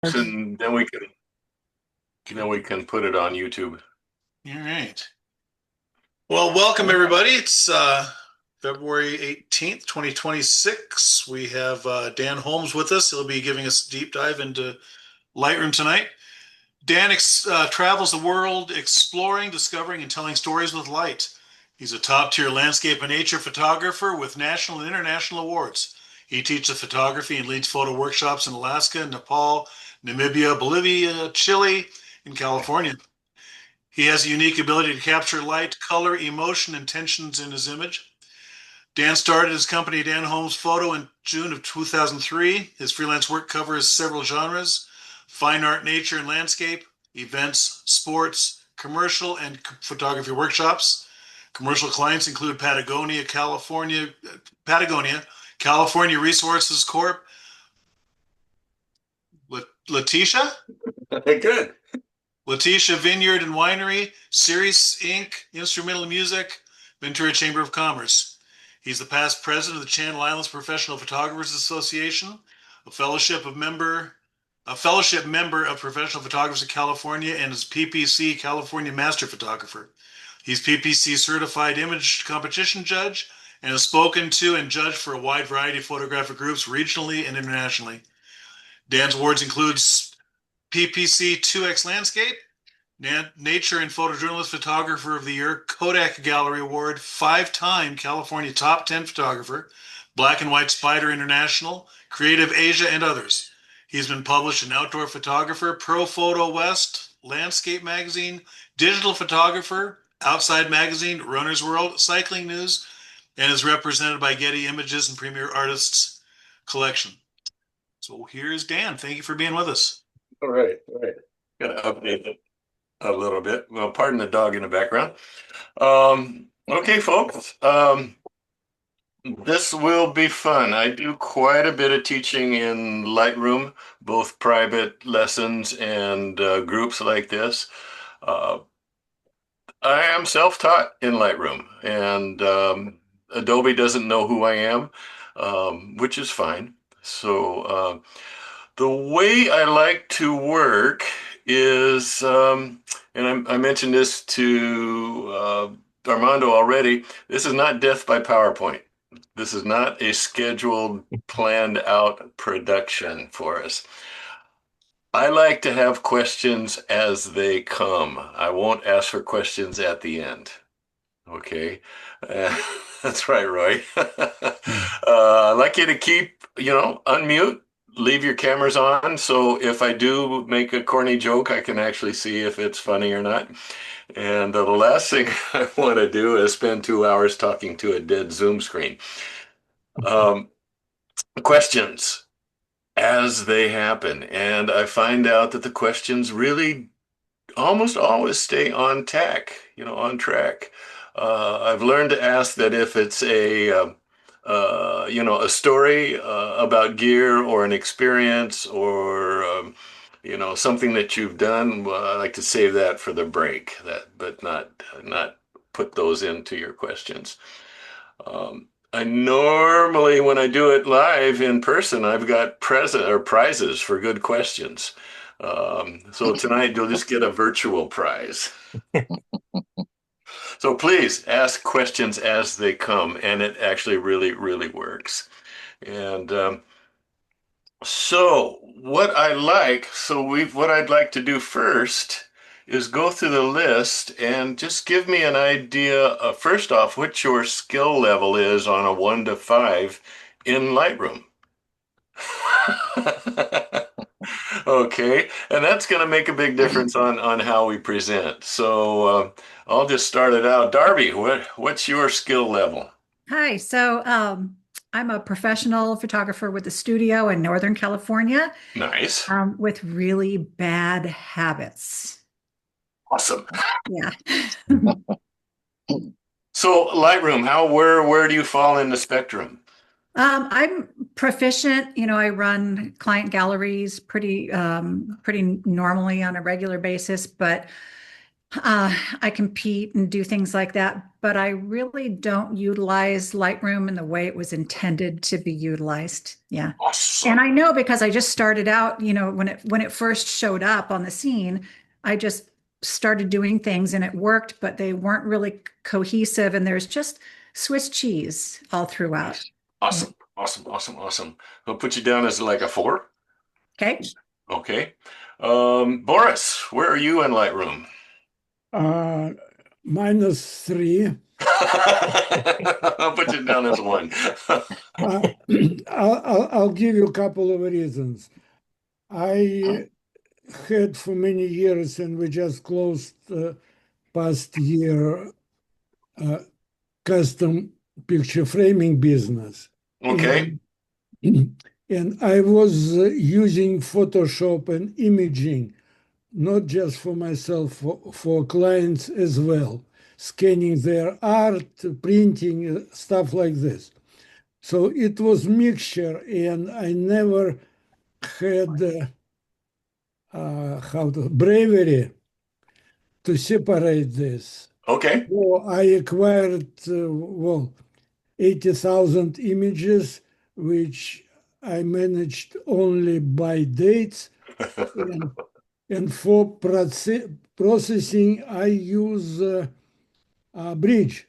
And then we can put it on YouTube. All right. Well, welcome everybody. It's February 18th, 2026. We have Dan Holmes with us. He'll be giving us a deep dive into Lightroom tonight. Dan travels the world exploring, discovering, and telling stories with light. He's a top-tier landscape and nature photographer with national and international awards. He teaches photography and leads photo workshops in Alaska, Nepal, Namibia, Bolivia, Chile, and California. He has a unique ability to capture light, color, emotion, and tensions in his image. Dan started his company, Dan Holmes Photo, in June of 2003. His freelance work covers several genres: fine art, nature, and landscape, events, sports, commercial, and photography workshops. Commercial clients include Patagonia, California Resources Corp, Letitia, Good. Letitia Vineyard and Winery, Sirius Inc., Instrumental Music, Ventura Chamber of Commerce. He's the past president of the Channel Islands Professional Photographers Association, a fellowship member of Professional Photographers of California, and is PPC California Master Photographer. He's PPC certified image competition judge and has spoken to and judged for a wide variety of photographic groups regionally and internationally. Dan's awards includes PPC 2X Landscape, Nature and Photojournalist Photographer of the Year, Kodak Gallery Award, five-time California Top 10 Photographer, Black and White Spider International, Creative Asia, and others. He's been published in Outdoor Photographer, Pro Photo West, Landscape Magazine, Digital Photographer, Outside Magazine, Runner's World, Cycling News, and is represented by Getty Images and Premier Artists Collection. So here's Dan. Thank you for being with us. All right. All right. Got to update it a little bit. Well, pardon the dog in the background. Okay, folks. This will be fun. I do quite a bit of teaching in Lightroom, both private lessons and groups like this. Uh, I am self-taught in Lightroom, and Adobe doesn't know who I am, which is fine. So the way I like to work is, and I mentioned this to Armando already, this is not death by PowerPoint. This is not a scheduled, planned out production for us. I like to have questions as they come. I won't ask for questions at the end. Okay. Uh, that's right, Roy. I'd like you to keep, unmute, leave your cameras on. So if I do make a corny joke, I can actually see if it's funny or not. And the last thing I want to do is spend 2 hours talking to a dead Zoom screen. Um, Questions as they happen. And I find out that the questions really almost always stay on tack, on track. I've learned to ask that if it's a story about gear or an experience or something that you've done. Well, I like to save that for the break. But not put those into your questions. I normally, when I do it live in person, I've got present or prizes for good questions. So tonight you'll just get a virtual prize. So please ask questions as they come, and it actually really, really works. And what I'd like to do first is go through the list and just give me an idea of, first off, what your skill level is on a 1 to 5 in Lightroom. Okay, and that's going to make a big difference on how we present. So I'll just start it out. Darby, what's your skill level? Hi. I'm a professional photographer with a studio in Northern California, Nice. with really bad habits. Awesome. Yeah. So Lightroom, where do you fall in the spectrum? I'm proficient. I run client galleries pretty normally on a regular basis, but I compete and do things like that, but I really don't utilize Lightroom in the way it was intended to be utilized. Yeah. And Awesome. I know because I just started out, when it first showed up on the scene, I just started doing things and it worked, but they weren't really cohesive and there's just Swiss cheese all throughout. Nice. Yeah. Awesome. Awesome. Awesome. Awesome. I'll put you down as like a four. Okay. Okay. Boris, where are you in Lightroom? Uh, -3. I'll put you down as a one. Uh, I'll give you a couple of reasons. I had for many years, and we just closed past year, uh, custom picture framing business. Okay. And, and I was using Photoshop and imaging, not just for myself, for clients as well, scanning their art, printing, stuff like this. So it was mixture, and I never had how to bravery to separate this. Okay. So I acquired well 80,000 images, which I managed only by dates, and, and for processing I use Bridge,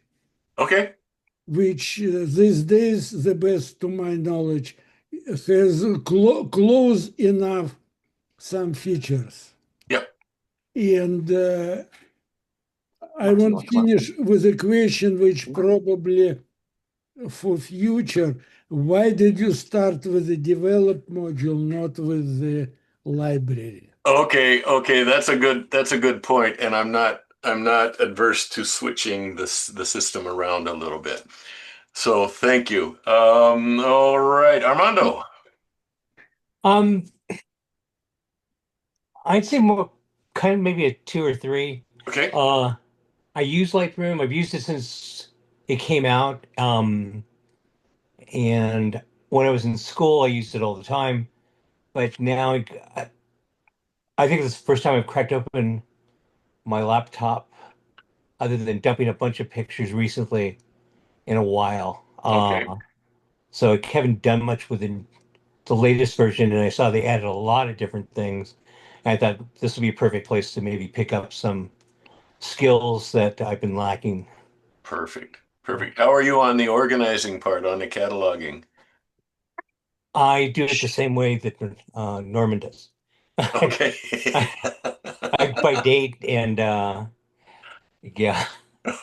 Okay. which these days, the best to my knowledge, has close enough some features. Yep. And I Awesome. want to Awesome. finish with a question which probably for future. Why did you start with the develop module, not with the library? Okay, okay, that's a good point, and I'm not adverse to switching the system around a little bit. So thank you. All right, Armando. Um, I'd say more kind of maybe a two or three. Okay, Uh, I use Lightroom. I've used it since it came out. And when I was in school, I used it all the time. But now I think it's the first time I've cracked open my laptop, other than dumping a bunch of pictures recently in a while. okay, So I haven't done much with the latest version, and I saw they added a lot of different things. And I thought this would be a perfect place to maybe pick up some skills that I've been lacking. perfect, perfect. How are you on the organizing part, on the cataloging? I do it the same way that Norman does. I, Okay. I by date and yeah.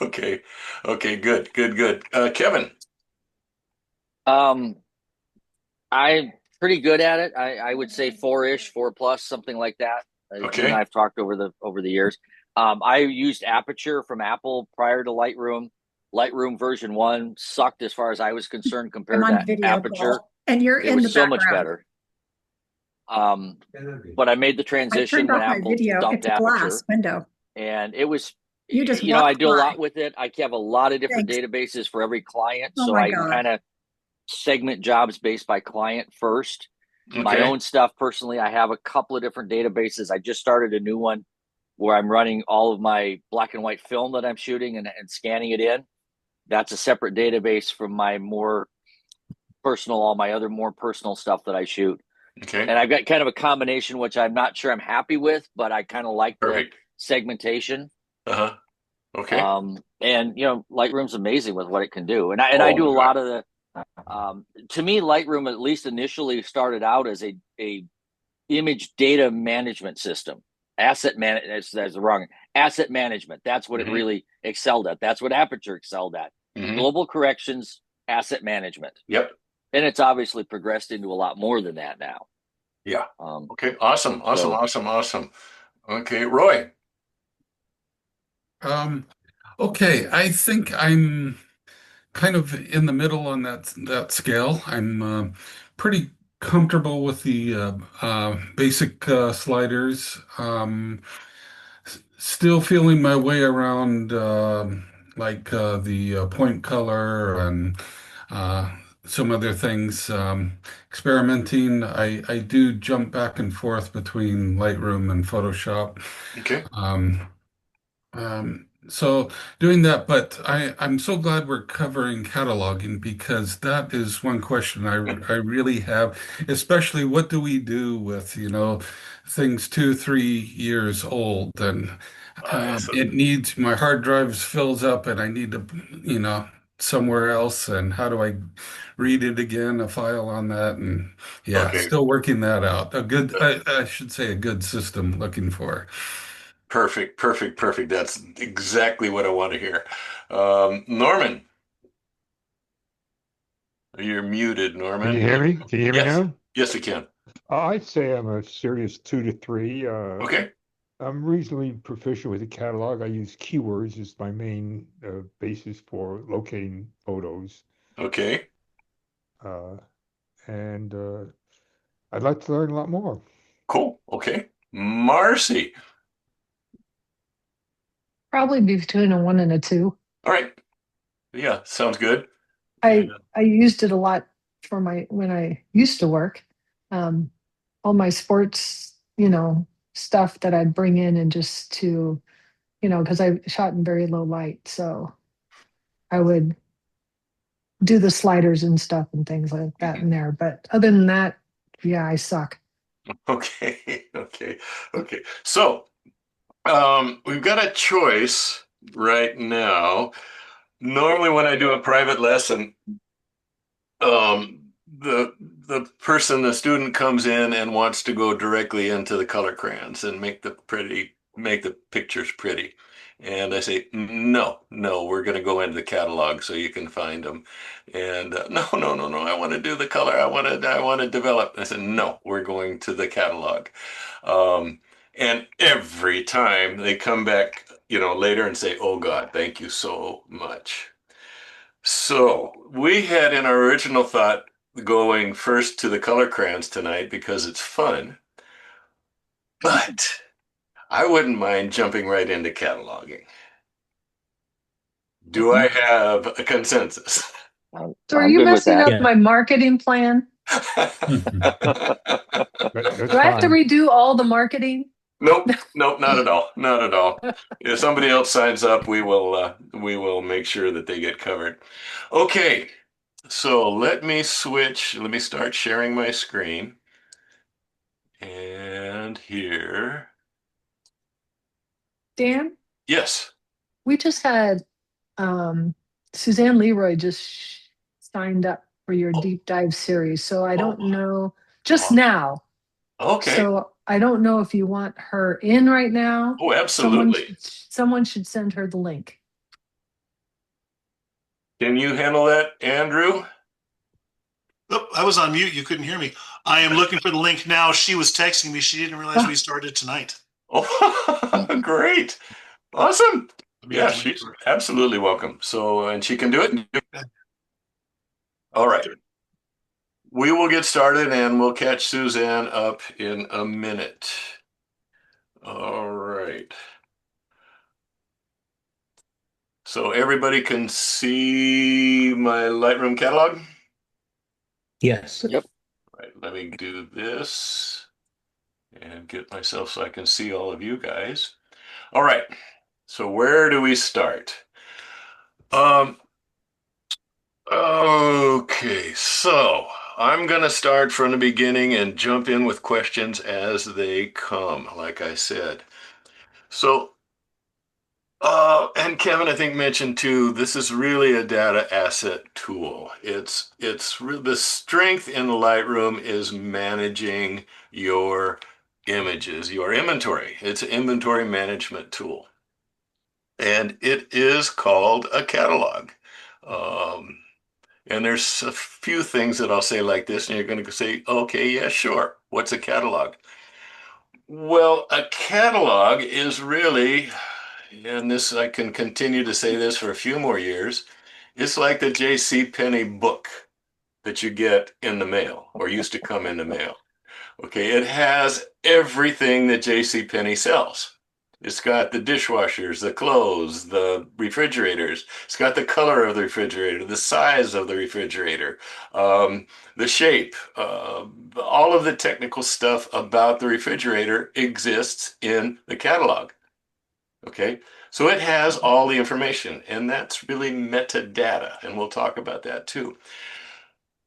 Okay, okay, good, good, good. Kevin. Um, I'm pretty good at it. I would say four-ish, four plus, something like that. You and I Okay, have talked over the years. I used Aperture from Apple prior to Lightroom. Lightroom version one sucked as far as I was concerned I'm compared on to video Aperture. call and you're It in was the so much background. better. But I made the I transition turned when off my Apple video. dumped It's a glass Aperture, window. and it was, You just I walked do a by. lot with it. I have a lot of different Thanks. databases for every client, Oh so my I God. kind of segment jobs based by client first. My okay, own stuff personally, I have a couple of different databases. I just started a new one where I'm running all of my black and white film that I'm shooting and scanning it in. That's a separate database from my more personal, all my other more personal stuff that I shoot. okay, And I've got kind of a combination, which I'm not sure I'm happy with, but I kind of like the perfect. segmentation. Uh-huh. Okay. And Lightroom's amazing with what it can do. And I Oh do my a God. lot of the to me, Lightroom at least initially started out as a image data management system. That's the wrong asset management. That's what it Hmm. really excelled at. That's what Aperture excelled at. Hmm. Global corrections, asset management, Yep. and it's obviously progressed into a lot more than that now. Yeah. Um, Okay. Awesome. Awesome. so Awesome. Awesome. Okay, Roy. Um, okay, I think I'm kind of in the middle on that scale. I'm pretty comfortable with the basic sliders. Still feeling my way around the point color and uh, some other things. Experimenting. I do jump back and forth between Lightroom and Photoshop. Okay. Um, So doing that, but I'm so glad we're covering cataloging because that is one question I really have, especially what do we do with, things 2, 3 years old and So, it needs my hard drives fills up and I need to, you know, somewhere else and how do I read it again, a file on that and yeah, okay, still working that out. I should say a good system looking for. perfect, perfect, perfect. That's exactly what I want to hear. Norman, you're muted, Can you Norman. hear me? Can you hear me Yes, now? yes, we can. I'd say I'm a serious 2 to 3. Okay, I'm reasonably proficient with the catalog. I use keywords as my main basis for locating photos. okay, Uh, and I'd like to learn a lot more. cool. Okay, Marcy. Probably between a 1 and a 2. All right. Yeah, sounds good. Yeah. I used it a lot for my when I used to work. Um, all my sports, stuff that I'd bring in and just to, because I shot in very low light, so I would do the sliders and stuff and things like that in there. But other than that, yeah, I suck. Okay, okay, okay. So, we've got a choice right now. Normally, when I do a private lesson, the person, the student comes in and wants to go directly into the color crayons and make the pictures pretty. And I say, no, no, we're going to go into the catalog so you can find them. And no, no, no, no, I want to do the color. I want to develop. I said, no, we're going to the catalog. Um, and every time they come back, later and say, oh God, thank you so much. So we had in our original thought going first to the color crayons tonight because it's fun, but I wouldn't mind jumping right into cataloging. Do I have a consensus? So are I'm you good with messing that. up Yeah. my marketing plan? That's Do I have to fine. redo all the marketing? Nope, nope, not at all, not at all. If somebody else signs up, we will make sure that they get covered. Okay, so let me switch. Let me start sharing my screen. And here, Dan, yes. we just had Suzanne Leroy just signed up for your Oh, deep dive series. So I oh, don't know just oh, now. okay. So I don't know if you want her in right now. Oh, Someone absolutely. someone should send her the link. Can you handle that, Andrew? Oh, I was on mute. You couldn't hear me. I am looking for the link now. She was texting me. She didn't realize we started tonight. Oh, great. Awesome. Let me get Yeah, the link she's for absolutely welcome. So, and she can do it. All right. her. We will get started and we'll catch Suzanne up in a minute. All right. So everybody can see my Lightroom catalog? Yes. Yep. All right, let me do this and get myself so I can see all of you guys. All right. So where do we start? Um, okay, so I'm gonna start from the beginning and jump in with questions as they come, like I said. So, and Kevin, I think mentioned too, this is really a data asset tool. The strength in Lightroom is managing your images, your inventory. It's an inventory management tool. And it is called a catalog. Um, and there's a few things that I'll say like this, and you're going to say, okay, yeah, sure. What's a catalog? Well, a catalog is really, and this I can continue to say this for a few more years, it's like the J.C. Penney book that you get in the mail or used to come in the mail. Okay, it has everything that J.C. Penney sells. It's got the dishwashers, the clothes, the refrigerators. It's got the color of the refrigerator, the size of the refrigerator, the shape. All of the technical stuff about the refrigerator exists in the catalog. Okay, so it has all the information, and that's really metadata, and we'll talk about that too.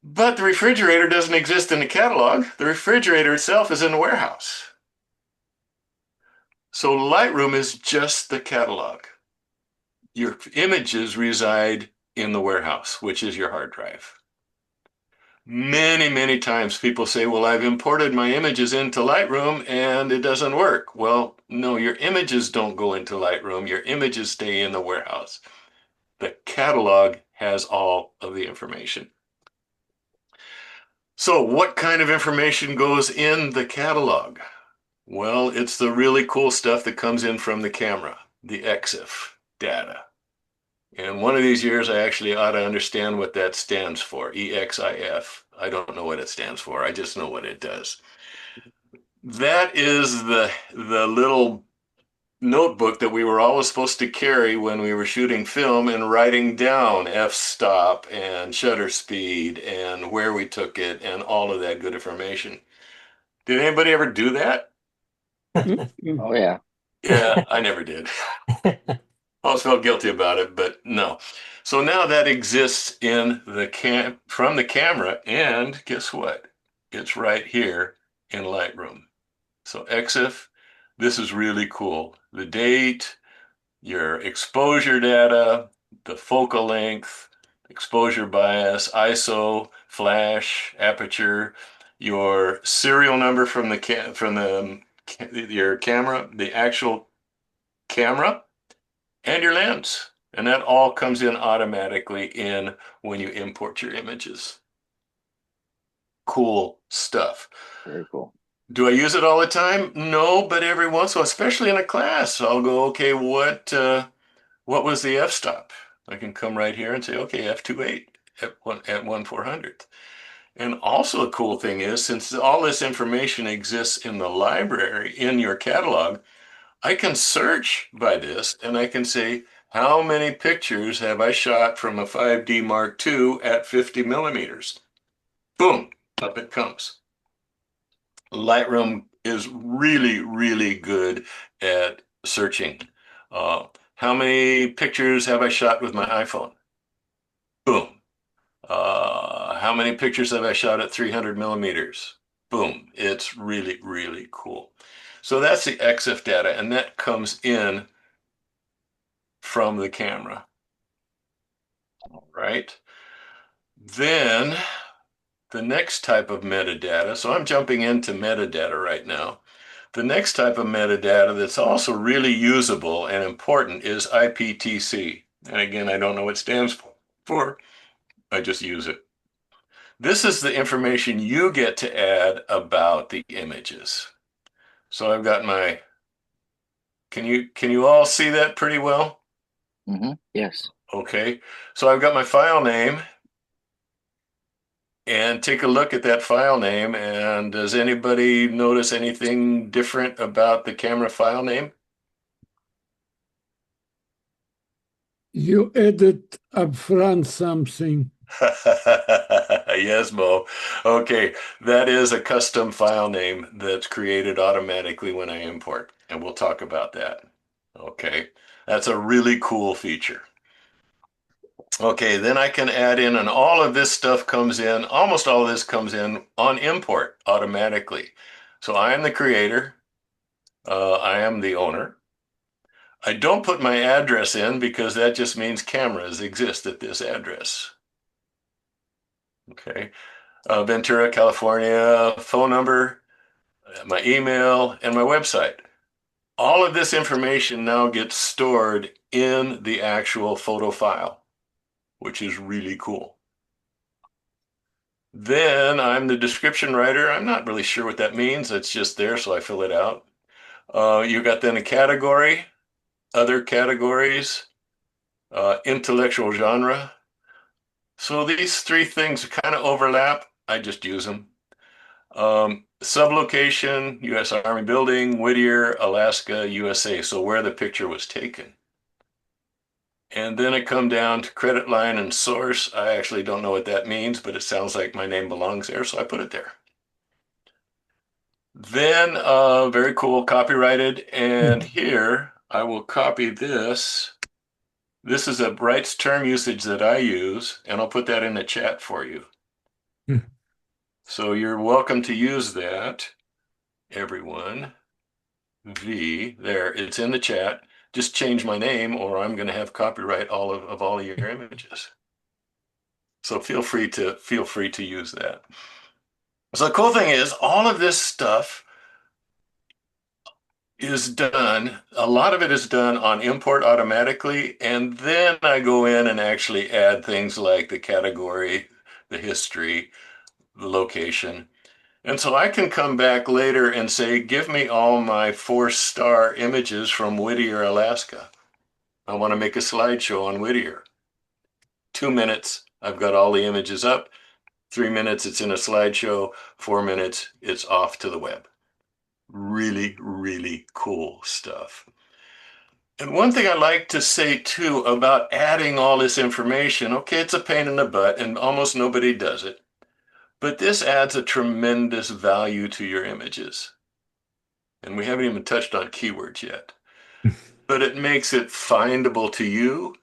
But the refrigerator doesn't exist in the catalog. The refrigerator itself is in the warehouse. So Lightroom is just the catalog. Your images reside in the warehouse, which is your hard drive. Many, many times people say, well, I've imported my images into Lightroom and it doesn't work. Well, no, your images don't go into Lightroom. Your images stay in the warehouse. The catalog has all of the information. So what kind of information goes in the catalog? Well, it's the really cool stuff that comes in from the camera, the EXIF data. And one of these years, I actually ought to understand what that stands for, EXIF. I don't know what it stands for. I just know what it does. That is the little notebook that we were always supposed to carry when we were shooting film and writing down f-stop and shutter speed and where we took it and all of that good information. Did anybody ever do that? Oh yeah. Yeah, I never did. I always felt guilty about it, but no. So now that exists in the from the camera, and guess what? It's right here in Lightroom. So EXIF, this is really cool. The date, your exposure data, the focal length, exposure bias, ISO, flash, aperture, your serial number from your camera, the actual camera, and your lens. And that all comes in automatically in when you import your images. Cool stuff. Very cool. Do I use it all the time? No, but every once in a while, especially in a class, I'll go, okay, what was the f-stop? I can come right here and say, okay, f28 at 1/400th. And also a cool thing is, since all this information exists in the library, in your catalog, I can search by this and I can say, how many pictures have I shot from a 5D Mark II at 50 millimeters? Boom, up it comes. Lightroom is really, really good at searching. How many pictures have I shot with my iPhone? Boom. How many pictures have I shot at 300 millimeters? Boom. It's really, really cool. So that's the EXIF data, and that comes in from the camera. All right. Then the next type of metadata, so I'm jumping into metadata right now. The next type of metadata that's also really usable and important is IPTC. And again, I don't know what it stands for. I just use it. This is the information you get to add about the images. So I've got my, can you all see that pretty well? Yes. Okay. So I've got my file name, and take a look at that file name. And does anybody notice anything different about the camera file name? You added upfront something. Yes, Mo. Okay, that is a custom file name that's created automatically when I import, and we'll talk about that. Okay, that's a really cool feature. Okay, then I can add in, and all of this stuff comes in, almost all of this comes in on import automatically. So I am the creator, I am the owner. I don't put my address in because that just means cameras exist at this address. Okay. Ventura, California, phone number, my email, and my website. All of this information now gets stored in the actual photo file, which is really cool. Then I'm the description writer. I'm not really sure what that means. It's just there, so I fill it out. You got then a category, other categories, intellectual genre. So these three things kind of overlap. I just use them. Sublocation, U.S. Army Building, Whittier, Alaska, USA. So where the picture was taken. And then I come down to credit line and source. I actually don't know what that means, but it sounds like my name belongs there, so I put it there. Then, very cool, copyrighted. And here I will copy this. This is a rights term usage that I use, and I'll put that in the chat for you. So you're welcome to use that, everyone. There, it's in the chat. Just change my name or I'm going to have copyright of all your images. So feel free to use that. So the cool thing is all of this stuff is done, a lot of it is done on import automatically, and then I go in and actually add things like the category, the history, the location. And so I can come back later and say, give me all my 4-star images from Whittier, Alaska. I want to make a slideshow on Whittier. 2 minutes, I've got all the images up. 3 minutes, it's in a slideshow. 4 minutes, it's off to the web. Really, really cool stuff. And one thing I like to say too about adding all this information, okay, it's a pain in the butt and almost nobody does it, but this adds a tremendous value to your images. And we haven't even touched on keywords yet, but it makes it findable to you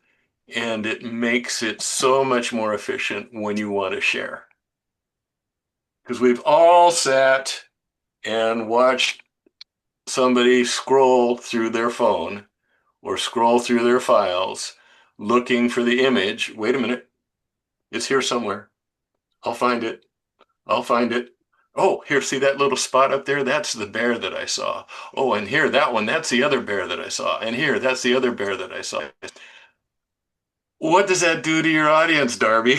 and it makes it so much more efficient when you want to share. Because we've all sat and watched somebody scroll through their phone or scroll through their files looking for the image. Wait a minute, it's here somewhere. I'll find it. I'll find it. Oh, here, see that little spot up there? That's the bear that I saw. Oh, and here, that one, that's the other bear that I saw. And here, that's the other bear that I saw. What does that do to your audience, Darby?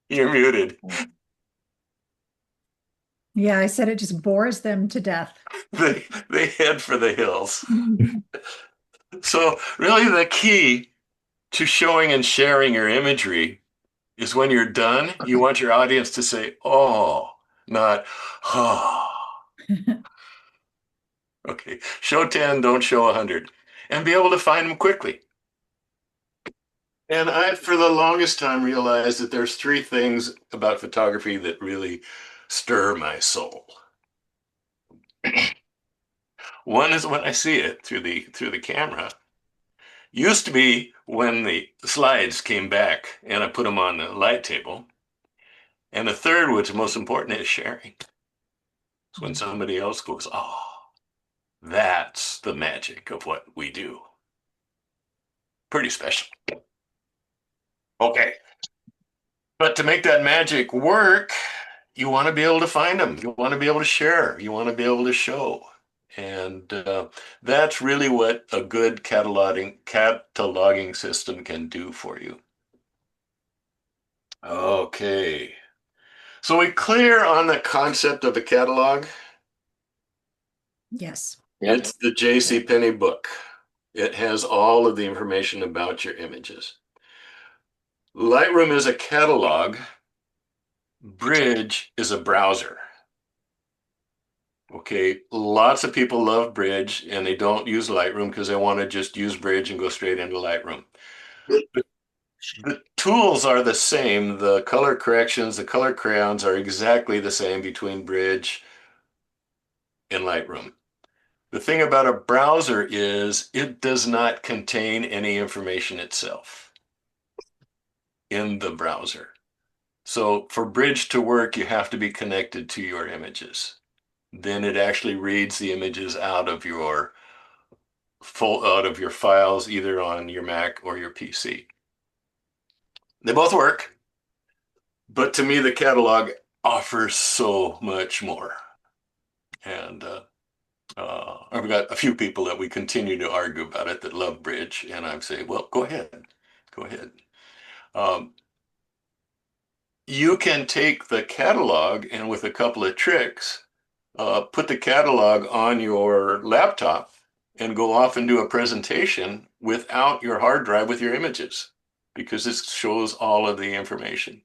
You're muted. Yeah, I said it just bores them to death. They head for the hills. So really the key to showing and sharing your imagery is when you're done, you want your audience to say, oh, not, oh. Okay, show 10, don't show 100, and be able to find them quickly. And I, for the longest time, realized that there's 3 things about photography that really stir my soul. One is when I see it through the camera. Used to be when the slides came back and I put them on the light table. And the third, which is most important, is sharing. It's when somebody else goes, oh, that's the magic of what we do. Pretty special. Okay. But to make that magic work, you want to be able to find them. You want to be able to share. You want to be able to show. And that's really what a good cataloging system can do for you. Okay. So we clear on the concept of a catalog? Yes. It's the J.C. Penney book. It has all of the information about your images. Lightroom is a catalog. Bridge is a browser. Okay, lots of people love Bridge and they don't use Lightroom because they want to just use Bridge and go straight into Lightroom. The tools are the same. The color corrections, the color crayons are exactly the same between Bridge and Lightroom. The thing about a browser is it does not contain any information itself in the browser. So for Bridge to work, you have to be connected to your images. Then it actually reads the images out of your files, either on your Mac or your PC. They both work, but to me, the catalog offers so much more. And I've got a few people that we continue to argue about it that love Bridge, and I'm saying, well, go ahead. Um, you can take the catalog and with a couple of tricks, put the catalog on your laptop and go off and do a presentation without your hard drive with your images because this shows all of the information.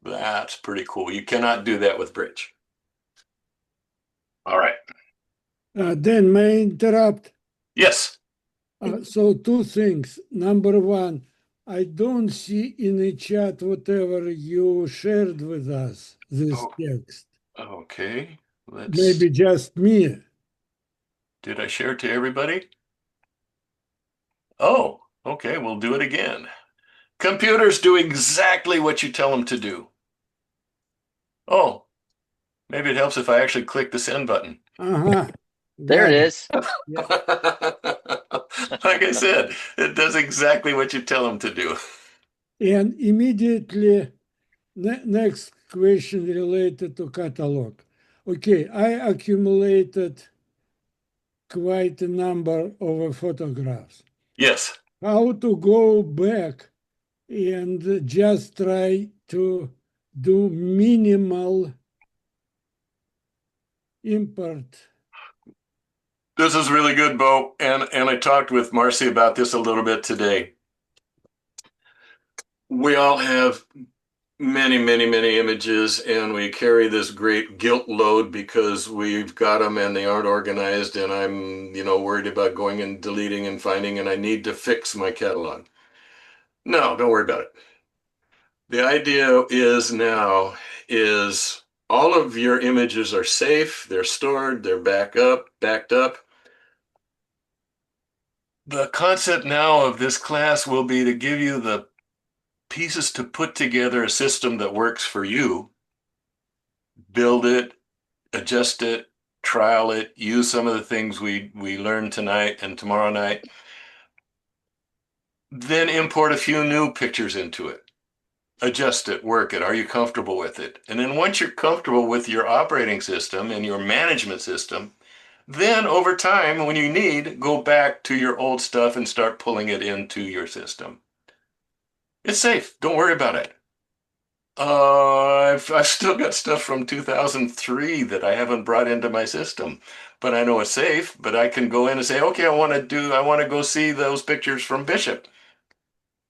That's pretty cool. You cannot do that with Bridge. All right. Dan, may I interrupt? Yes. So 2 things. Number 1, I don't see in the chat whatever you shared with us, this text. Okay. Maybe just me. Did I share to everybody? Oh, okay, we'll do it again. Computers do exactly what you tell them to do. Oh, maybe it helps if I actually click the send button. Uh-huh. There it Got it. is. Yeah. Like I said, it does exactly what you tell them to do. And immediately, next question related to catalog. Okay, I accumulated quite a number of photographs. Yes. How to go back and just try to do minimal import. This is really good, Bo. And I talked with Marcy about this a little bit today. We all have many, many, many images, and we carry this great guilt load because we've got them and they aren't organized, and I'm, worried about going and deleting and finding, and I need to fix my catalog. No, don't worry about it. The idea is now is all of your images are safe, they're stored, they're backed up. The concept now of this class will be to give you the pieces to put together a system that works for you, build it, adjust it, trial it, use some of the things we learned tonight and tomorrow night, then import a few new pictures into it. Adjust it, work it. Are you comfortable with it? And then once you're comfortable with your operating system and your management system, then over time, when you need, go back to your old stuff and start pulling it into your system. It's safe. Don't worry about it. I've still got stuff from 2003 that I haven't brought into my system, but I know it's safe. But I can go in and say, okay, I want to go see those pictures from Bishop.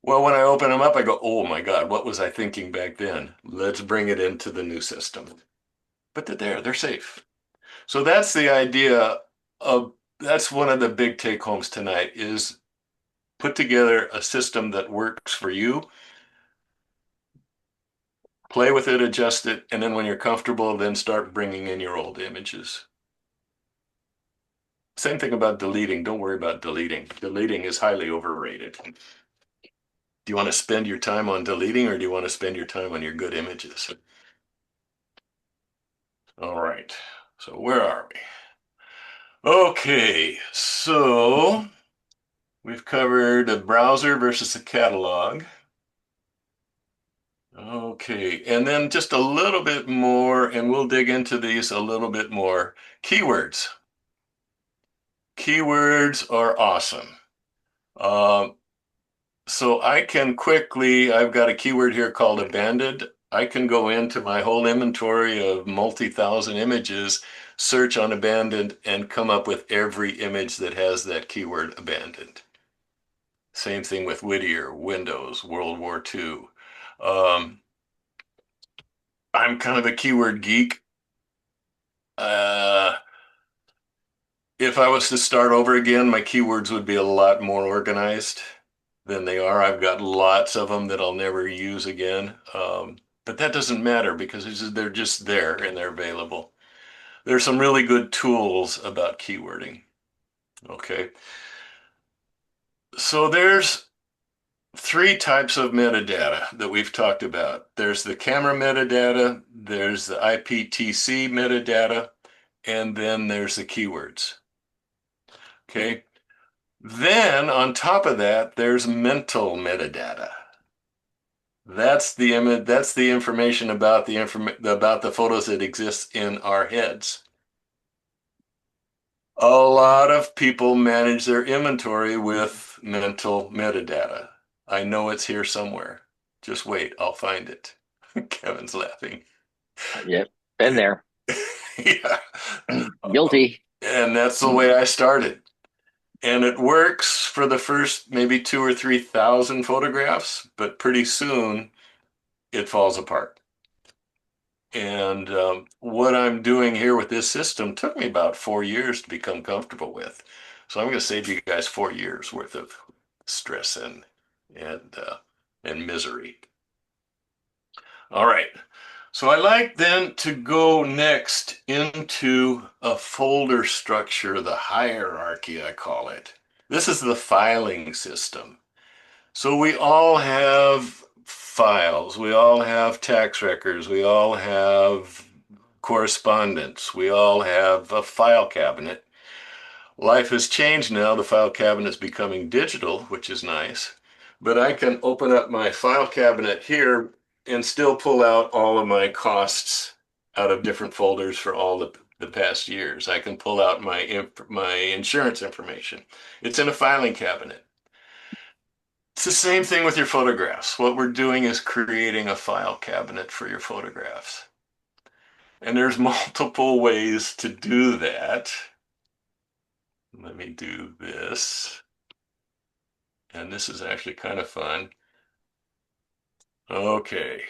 Well, when I open them up, I go, oh my God, what was I thinking back then? Let's bring it into the new system. But they're there, they're safe. So that's the idea of, that's one of the big take homes tonight is put together a system that works for you, play with it, adjust it, and then when you're comfortable, then start bringing in your old images. Same thing about deleting. Don't worry about deleting. Deleting is highly overrated. Do you want to spend your time on deleting or do you want to spend your time on your good images? All right. So where are we? Okay. So we've covered a browser versus a catalog. Okay. And then just a little bit more, and we'll dig into these a little bit more. Keywords. Keywords are awesome. Uh, So I can quickly, I've got a keyword here called abandoned. I can go into my whole inventory of multi-thousand images, search on abandoned, and come up with every image that has that keyword abandoned. Same thing with Whittier, Windows, World War II. Um, I'm kind of a keyword geek. Uh, if I was to start over again, my keywords would be a lot more organized than they are. I've got lots of them that I'll never use again. But that doesn't matter because they're just there and they're available. There's some really good tools about keywording. Okay. So there's three types of metadata that we've talked about. There's the camera metadata, there's the IPTC metadata, and then there's the keywords. Okay. Then on top of that, there's mental metadata. That's the image, that's the information about about the photos that exist in our heads. A lot of people manage their inventory with mental metadata. I know it's here somewhere. Just wait, I'll find it. Kevin's laughing. Yep, been there. Yeah. Guilty. And that's the way I started. And it works for the first maybe 2 or 3,000 photographs, but pretty soon it falls apart. And what I'm doing here with this system took me about 4 years to become comfortable with. So I'm going to save you guys 4 years worth of stress and and misery. All right. So I like then to go next into a folder structure, the hierarchy, I call it. This is the filing system. So we all have files, we all have tax records, we all have correspondence, we all have a file cabinet. Life has changed now. The file cabinet is becoming digital, which is nice. But I can open up my file cabinet here and still pull out all of my costs out of different folders for all the past years. I can pull out my insurance information. It's in a filing cabinet. It's the same thing with your photographs. What we're doing is creating a file cabinet for your photographs. And there's multiple ways to do that. Let me do this. And this is actually kind of fun. Okay.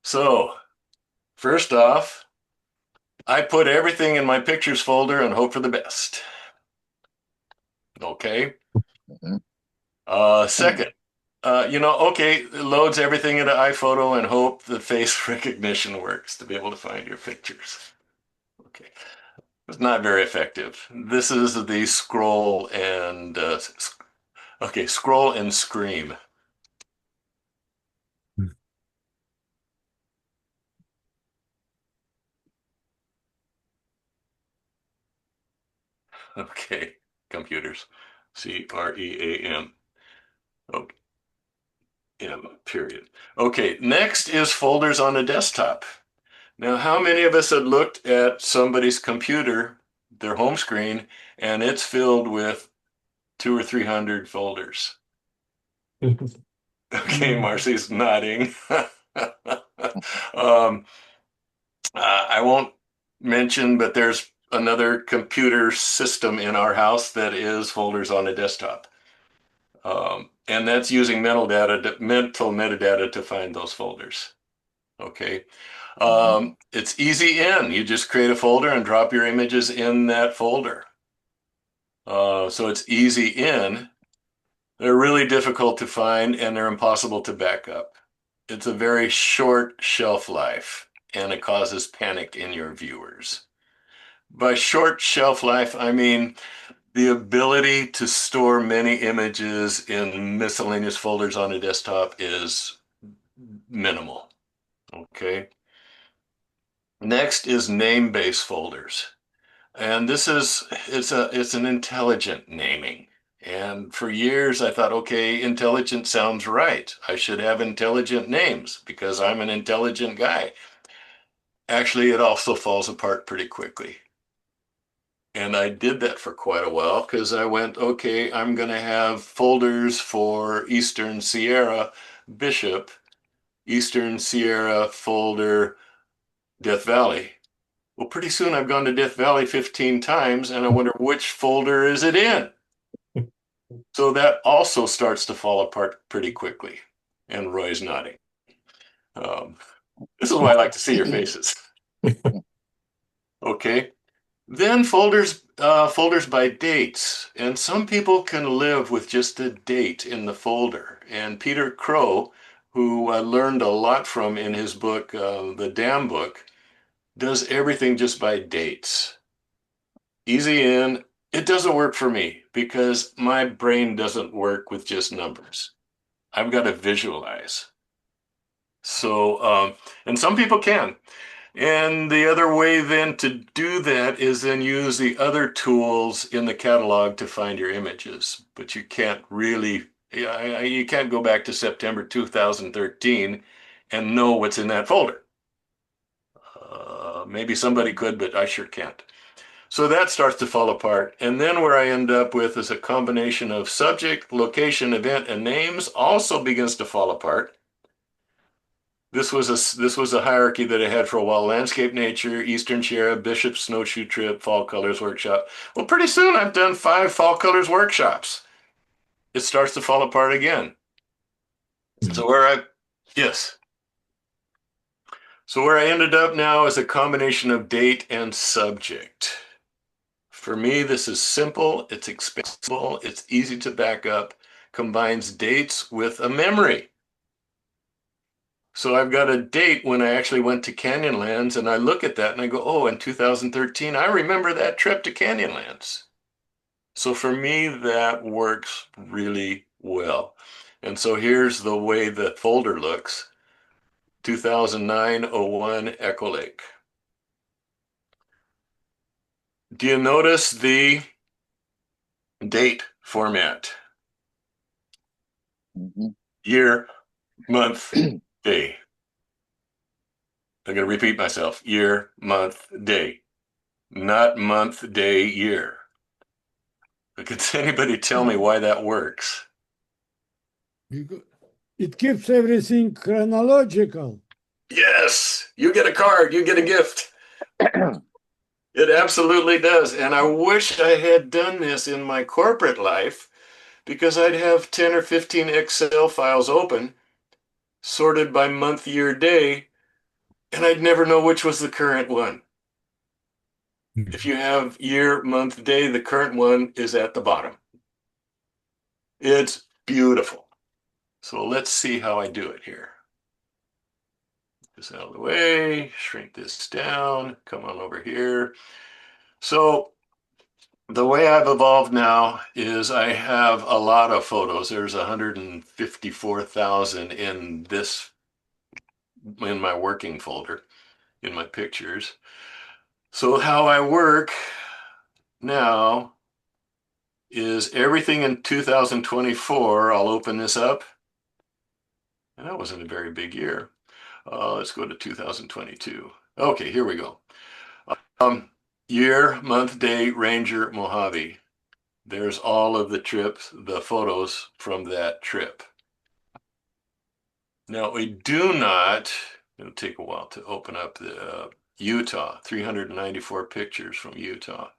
So, first off, I put everything in my pictures folder and hope for the best. Okay. Mhm. Second, okay, it loads everything into iPhoto and hope the face recognition works to be able to find your pictures. Okay. It's not very effective. This is the scroll and scream. Okay, computers. CREAM. Okay, M, period. Okay, next is folders on a desktop. Now, how many of us have looked at somebody's computer, their home screen, and it's filled with 200 or 300 folders? Okay, Marcy's nodding. um, I won't mention, but there's another computer system in our house that is folders on a desktop. And that's using mental metadata to find those folders. Okay. It's easy in. You just create a folder and drop your images in that folder. So it's easy in. They're really difficult to find and they're impossible to back up. It's a very short shelf life and it causes panic in your viewers. By short shelf life, I mean the ability to store many images in miscellaneous folders on a desktop is minimal. Okay. Next is name-based folders. And it's an intelligent naming. And for years I thought, okay, intelligent sounds right. I should have intelligent names because I'm an intelligent guy. Actually, it also falls apart pretty quickly. And I did that for quite a while because I went, okay, I'm going to have folders for Eastern Sierra Bishop, Eastern Sierra folder Death Valley. Well, pretty soon I've gone to Death Valley 15 times and I wonder which folder is it in? So that also starts to fall apart pretty quickly. And Roy's nodding. Um, this is why I like to see your faces. Okay. Then folders by dates. And some people can live with just a date in the folder. And Peter Crow, who I learned a lot from in his book, The Dam Book, does everything just by dates. Easy in. It doesn't work for me because my brain doesn't work with just numbers. I've got to visualize. So, and some people can. And the other way then to do that is then use the other tools in the catalog to find your images. But you can't really, you can't go back to September 2013 and know what's in that folder. Maybe somebody could, but I sure can't. So that starts to fall apart. And then where I end up with is a combination of subject, location, event, and names also begins to fall apart. This was a hierarchy that I had for a while: landscape, nature, Eastern Sierra, Bishop snowshoe trip, fall colors workshop. Well, pretty soon I've done 5 fall colors workshops. It starts to fall apart again. So yes. So where I ended up now is a combination of date and subject. For me, this is simple, it's expansible, it's easy to back up, combines dates with a memory. So I've got a date when I actually went to Canyonlands, and I look at that and I go, oh, in 2013, I remember that trip to Canyonlands. So for me, that works really well. And so here's the way the folder looks. 2009-01 Echo Lake. Do you notice the date format? Mhm. Year, month, day. I'm going to repeat myself. Year, month, day. Not month, day, year. Could anybody tell me why that works? It keeps everything chronological. Yes, you get a card, you get a gift. It absolutely does. And I wish I had done this in my corporate life because I'd have 10 or 15 Excel files open, sorted by month, year, day, and I'd never know which was the current one. If you have year, month, day, the current one is at the bottom. It's beautiful. So let's see how I do it here. This out of the way, shrink this down, come on over here. So the way I've evolved now is I have a lot of photos. There's 154,000 in my working folder, in my pictures. So how I work now is everything in 2024. I'll open this up. And that wasn't a very big year. Let's go to 2022. Okay, here we go. Year, month, day, Ranger, Mojave. There's all of the trips, the photos from that trip. Now we do not, it'll take a while to open up the Utah, 394 pictures from Utah.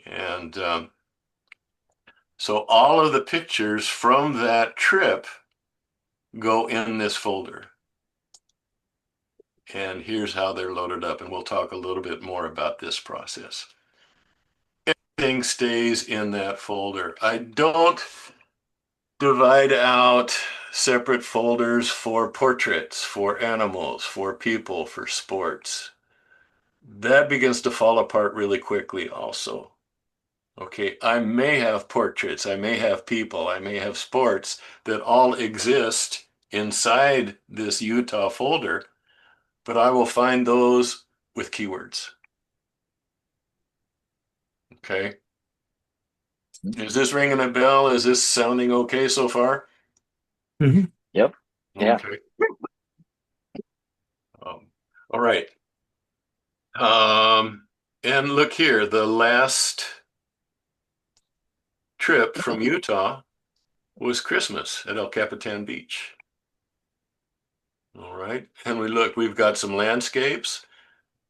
And so all of the pictures from that trip go in this folder. And here's how they're loaded up. And we'll talk a little bit more about this process. Everything stays in that folder. I don't divide out separate folders for portraits, for animals, for people, for sports. That begins to fall apart really quickly also. Okay, I may have portraits, I may have people, I may have sports that all exist inside this Utah folder, but I will find those with keywords. Okay. Is this ringing a bell? Is this sounding okay so far? Mhm. Yep. Yeah. Okay. All right. And look here, the last trip from Utah was Christmas at El Capitan Beach. All right. And we've got some landscapes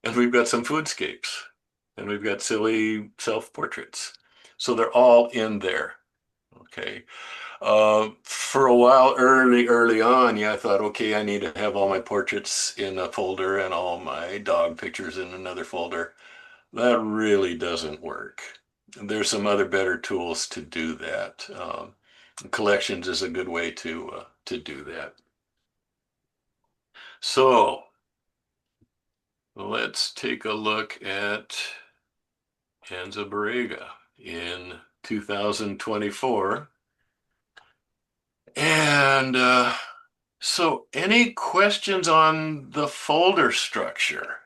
and we've got some foodscapes and we've got silly self-portraits. So they're all in there. Okay. For a while, early on, yeah, I thought, okay, I need to have all my portraits in a folder and all my dog pictures in another folder. That really doesn't work. There's some other better tools to do that. Collections is a good way to do that. So let's take a look at Anza Borrega in 2024. And so any questions on the folder structure?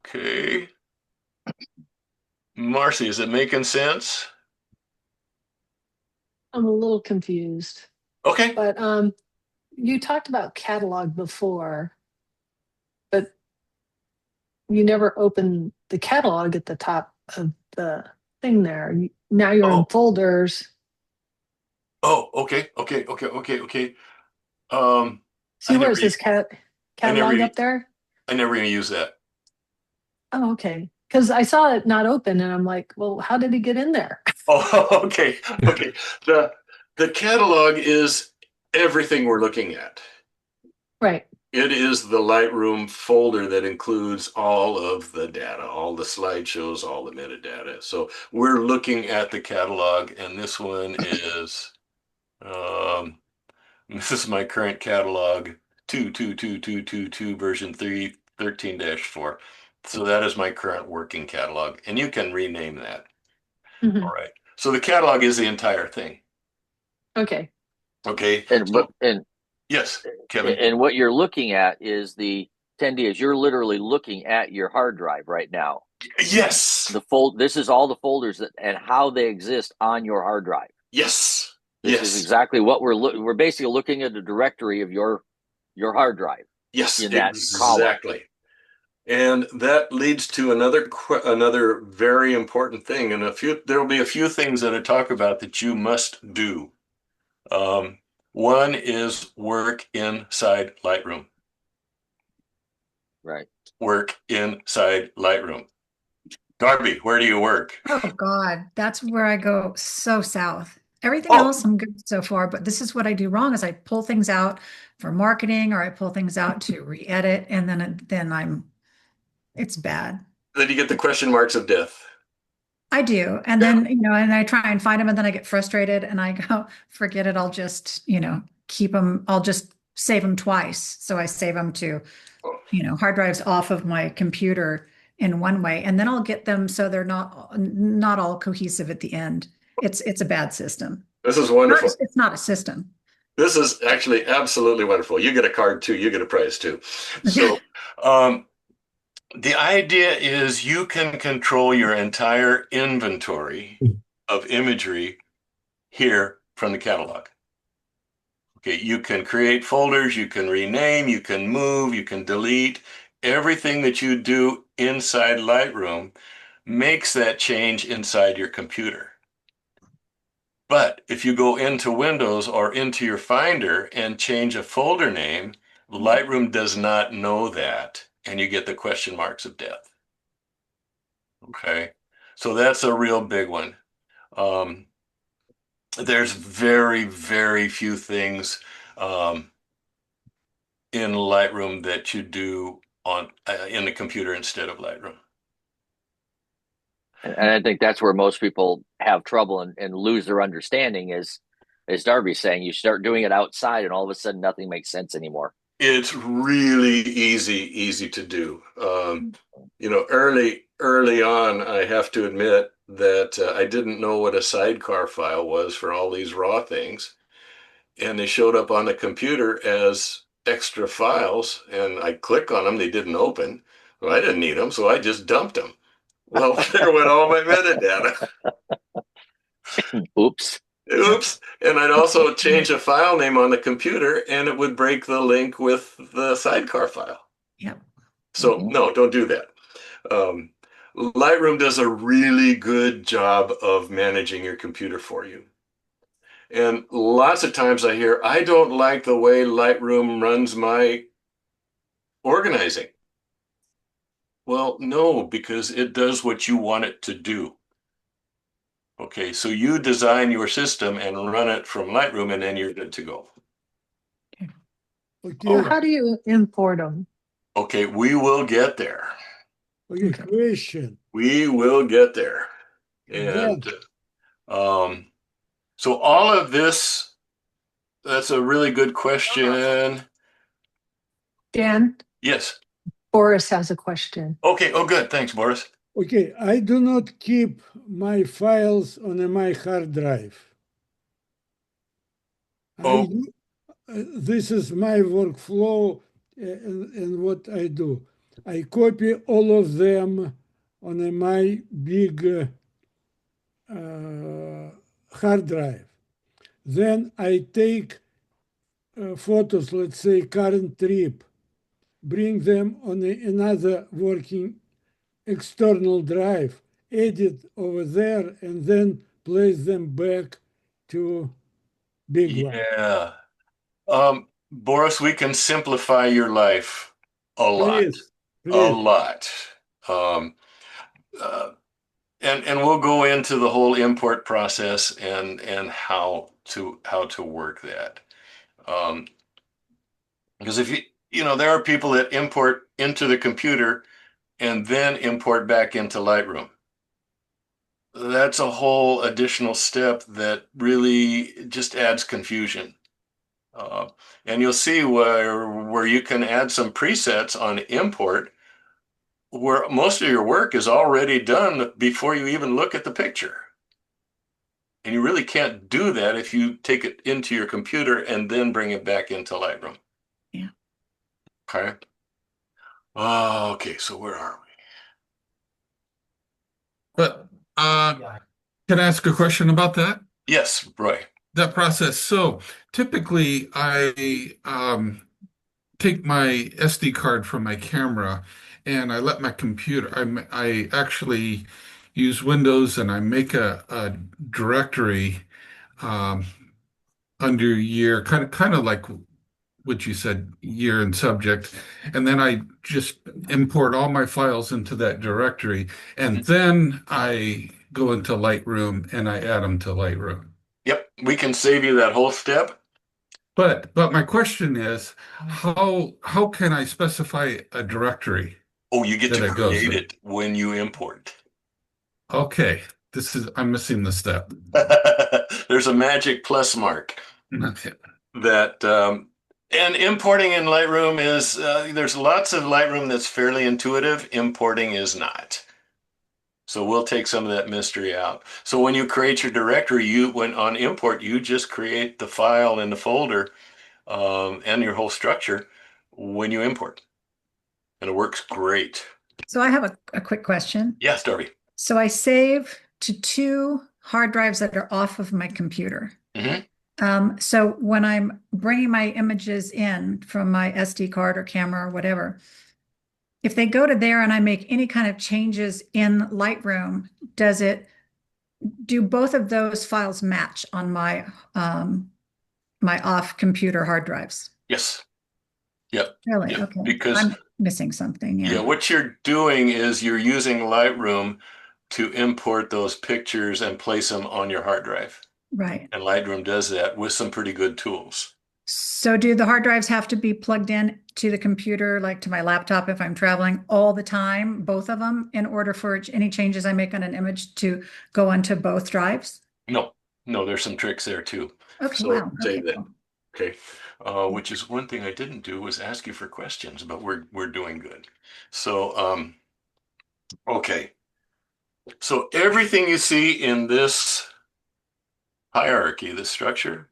Okay. Marcy, is it making sense? I'm a little confused, Okay. but you talked about catalog before, but you never opened the catalog at the top of the thing there. Now you're in Oh, folders. okay. Um, See I where never, it says I never, catalog up there? I never even use that. Oh, okay. Because I saw it not open, and I'm like, well, how did he get in there? Oh, okay. The the catalog is everything we're looking at. Right. It is the Lightroom folder that includes all of the data, all the slideshows, all the metadata. So we're looking at the catalog, and this one is This is my current catalog, 22222 version 3, 13-4. So that is my current working catalog, and you can rename that. Mhm. All right. So the catalog is the entire thing. Okay. Okay. And So, but and yes, Kevin. and what you're looking at is the 10D is you're literally looking at your hard drive right now. Yes. This is all the folders and how they exist on your hard drive. Yes. This is Yes. exactly what we're basically looking at the directory of your hard drive Yes, in that column. exactly. And that leads to another very important thing. And there will be a few things that I talk about that you must do. One is work inside Lightroom. Right. Work inside Lightroom. Darby, where do you work? Oh God, that's where I go so south. Everything Oh, else I'm good so far, but this is what I do wrong is I pull things out for marketing or I pull things out to re-edit and then it's bad. then you get the question marks of death. I do. And then, and I try and find them and then I get frustrated and I go, forget it. I'll just, keep them. I'll just save them twice. So I save them to, Oh, hard drives off of my computer in one way, and then I'll get them so they're not all cohesive at the end. It's a bad system. this is wonderful. It's not a system. This is actually absolutely wonderful. You get a card too. You get a prize too. So, um, the idea is you can control your entire inventory of imagery here from the catalog. Okay, you can create folders, you can rename, you can move, you can delete. Everything that you do inside Lightroom makes that change inside your computer. But if you go into Windows or into your Finder and change a folder name, Lightroom does not know that, and you get the question marks of death. Okay, so that's a real big one. There's very, very few things in Lightroom that you do on in the computer instead of Lightroom. And I think that's where most people have trouble and lose their understanding is, as Darby's saying, you start doing it outside and all of a sudden nothing makes sense anymore. It's really easy to do. Early on, I have to admit that I didn't know what a sidecar file was for all these raw things, and they showed up on the computer as extra files, and I click on them, they didn't open. Well, I didn't need them, so I just dumped them. Well, there went all my metadata. Oops. Oops. And I'd also change a file name on the computer and it would break the link with the sidecar file. Yep. So no, don't do that. Lightroom does a really good job of managing your computer for you. And lots of times I hear, I don't like the way Lightroom runs my organizing. Well, no, because it does what you want it to do. Okay, so you design your system and run it from Lightroom, and then you're good to go. Okay. How do you import them? Okay, we will get there. Okay, question. We will get there. And so all of this, that's a really good question. Dan, Yes. Boris has a question. Okay, oh good, thanks, Boris. Okay, I do not keep my files on my hard drive. Oh, This is my workflow and what I do. I copy all of them on my big hard drive. Then I take photos, let's say current trip, bring them on another working external drive, edit over there, and then place them back to big one. yeah. Boris, we can simplify your life a lot, Please, a please. lot. Um, and we'll go into the whole import process and how to work that. Because if there are people that import into the computer and then import back into Lightroom. That's a whole additional step that really just adds confusion. Uh, and you'll see where you can add some presets on import where most of your work is already done before you even look at the picture. And you really can't do that if you take it into your computer and then bring it back into Lightroom. Yeah. Okay. Okay, so where are we? But can I ask a question about that? Yes, Roy. That process. So typically I take my SD card from my camera and I let my computer, I actually use Windows and I make a directory um, under year, kind of like what you said, year and subject. And then I just import all my files into that directory. And then I go into Lightroom and I add them to Lightroom. Yep, we can save you that whole step. But my question is, how can I specify a directory Oh, you get that to it goes create in? it when you import. Okay, I'm missing the step. There's a magic plus mark Okay. that, and importing in Lightroom is, there's lots of Lightroom that's fairly intuitive. Importing is not. So we'll take some of that mystery out. So when you create your directory, when on import, you just create the file and the folder, and your whole structure when you import. And it works great. So I have a quick question. Yes, Darby. So I save to 2 hard drives that are off of my computer. Mhm. So when I'm bringing my images in from my SD card or camera or whatever, if they go to there and I make any kind of changes in Lightroom, do both of those files match on my off computer hard drives? Yes. Yep. Really? Yep. Okay. Because I'm missing something. yeah, Yeah. what you're doing is you're using Lightroom to import those pictures and place them on your hard drive. Right. And Lightroom does that with some pretty good tools. So do the hard drives have to be plugged in to the computer, like to my laptop if I'm traveling all the time, both of them, in order for any changes I make on an image to go onto both drives? No, no, there's some tricks there too. Okay, So wow. save Okay, that. cool. Okay. Which is one thing I didn't do was ask you for questions, but we're doing good. So okay. So everything you see in this hierarchy, this structure,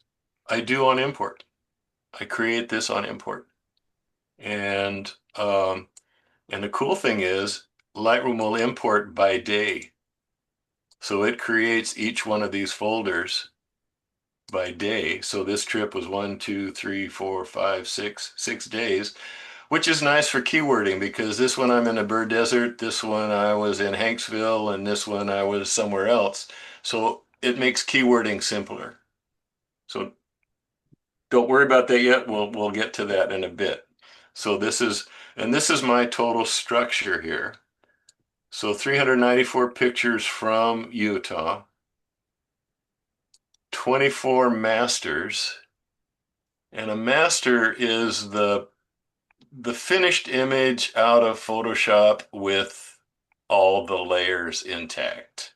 I do on import. I create this on import. And and the cool thing is Lightroom will import by day. So it creates each one of these folders by day. So this trip was 1, 2, 3, 4, 5, 6 days, which is nice for keywording because this one I'm in a bird desert, this one I was in Hanksville, and this one I was somewhere else. So it makes keywording simpler. So don't worry about that yet. We'll get to that in a bit. So this is my total structure here. So 394 pictures from Utah, 24 masters, and a master is the finished image out of Photoshop with all the layers intact.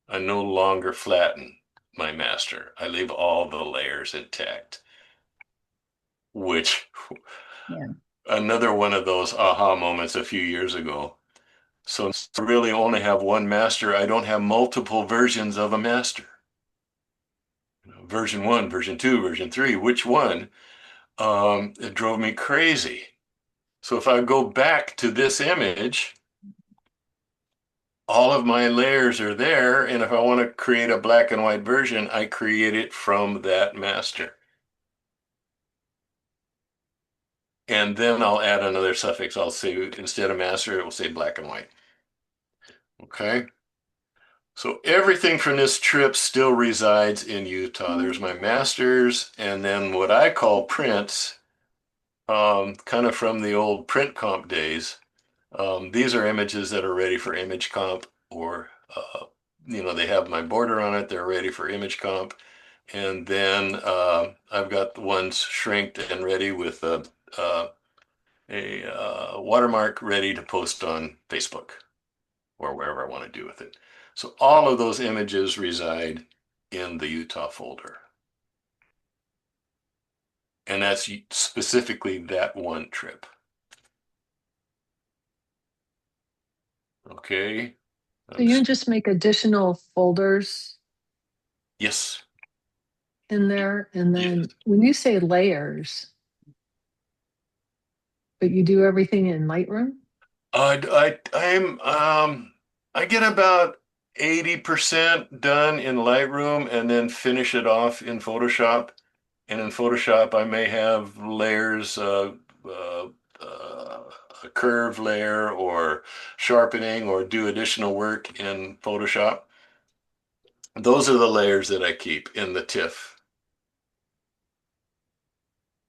I no longer flatten my master. I leave all the layers intact, which Yeah. another one of those aha moments a few years ago. So I really only have one master. I don't have multiple versions of a master. Version 1, version 2, version 3, which one? It drove me crazy. So if I go back to this image, all of my layers are there. And if I want to create a black and white version, I create it from that master. And then I'll add another suffix. I'll say, instead of master, it will say black and white. Okay. So everything from this trip still resides in Utah. There's my masters, and then what I call prints, kind of from the old print comp days. These are images that are ready for image comp, or they have my border on it. They're ready for image comp, and then I've got the ones shrinked and ready with a watermark ready to post on Facebook or wherever I want to do with it. So all of those images reside in the Utah folder. And that's specifically that one trip. Okay. So you just make additional folders Yes. in there, and Yes. then when you say layers, but you do everything in Lightroom? I get about 80% done in Lightroom and then finish it off in Photoshop. And in Photoshop, I may have layers, uh, a curve layer or sharpening or do additional work in Photoshop. Those are the layers that I keep in the TIFF.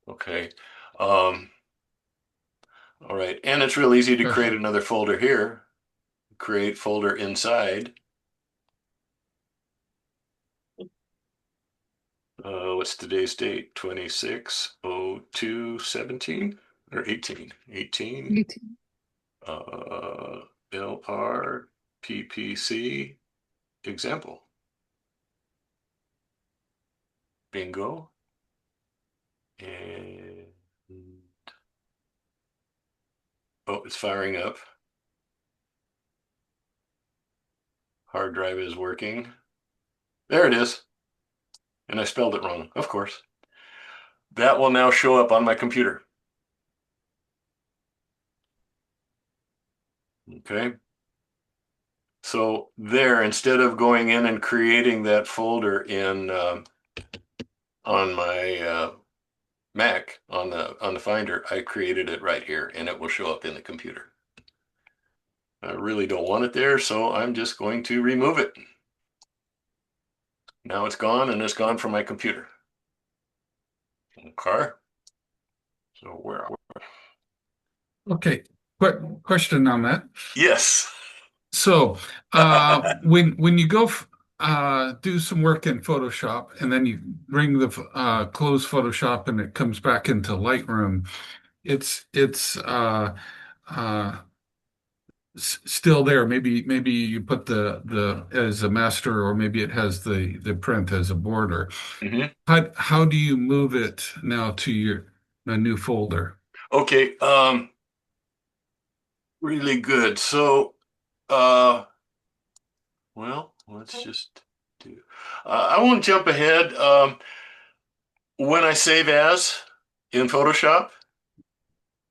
Okay. Um, all right. And it's real easy to create Gotcha. another folder here. Create folder inside. What's today's date? 26/02/17 or 18? 18. YouTube. LR PPC example. Bingo. And oh, it's firing up. Hard drive is working. There it is. And I spelled it wrong, of course. That will now show up on my computer. Okay. So there, instead of going in and creating that folder in on my Mac on the Finder, I created it right here, and it will show up in the computer. I really don't want it there, so I'm just going to remove it. Now it's gone, and it's gone from my computer. Okay. So where are we? Okay. Quick question on that. Yes. So, when you go do some work in Photoshop and then you bring the close Photoshop and it comes back into Lightroom, it's uh, still there. Maybe you put the as a master, or maybe it has the print as a border. Mm-hmm. How do you move it now to a new folder? Okay. Really good. So, uh, well, let's just do. I won't jump ahead. When I save as in Photoshop,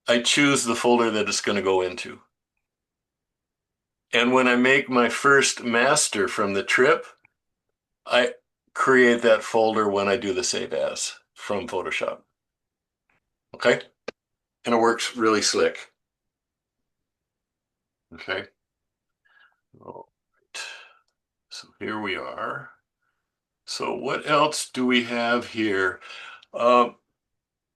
I choose the folder that it's going to go into. And when I make my first master from the trip, I create that folder when I do the save as from Photoshop. Okay? And it works really slick. Okay. All right. So here we are. So what else do we have here?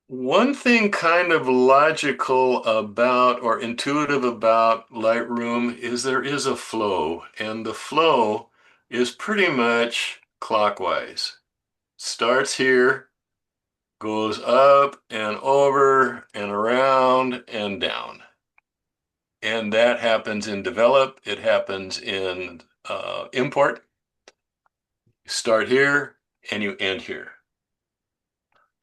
One thing kind of logical about or intuitive about Lightroom is there is a flow, and the flow is pretty much clockwise. Starts here, goes up and over and around and down. And that happens in develop, it happens in import. You start here and you end here.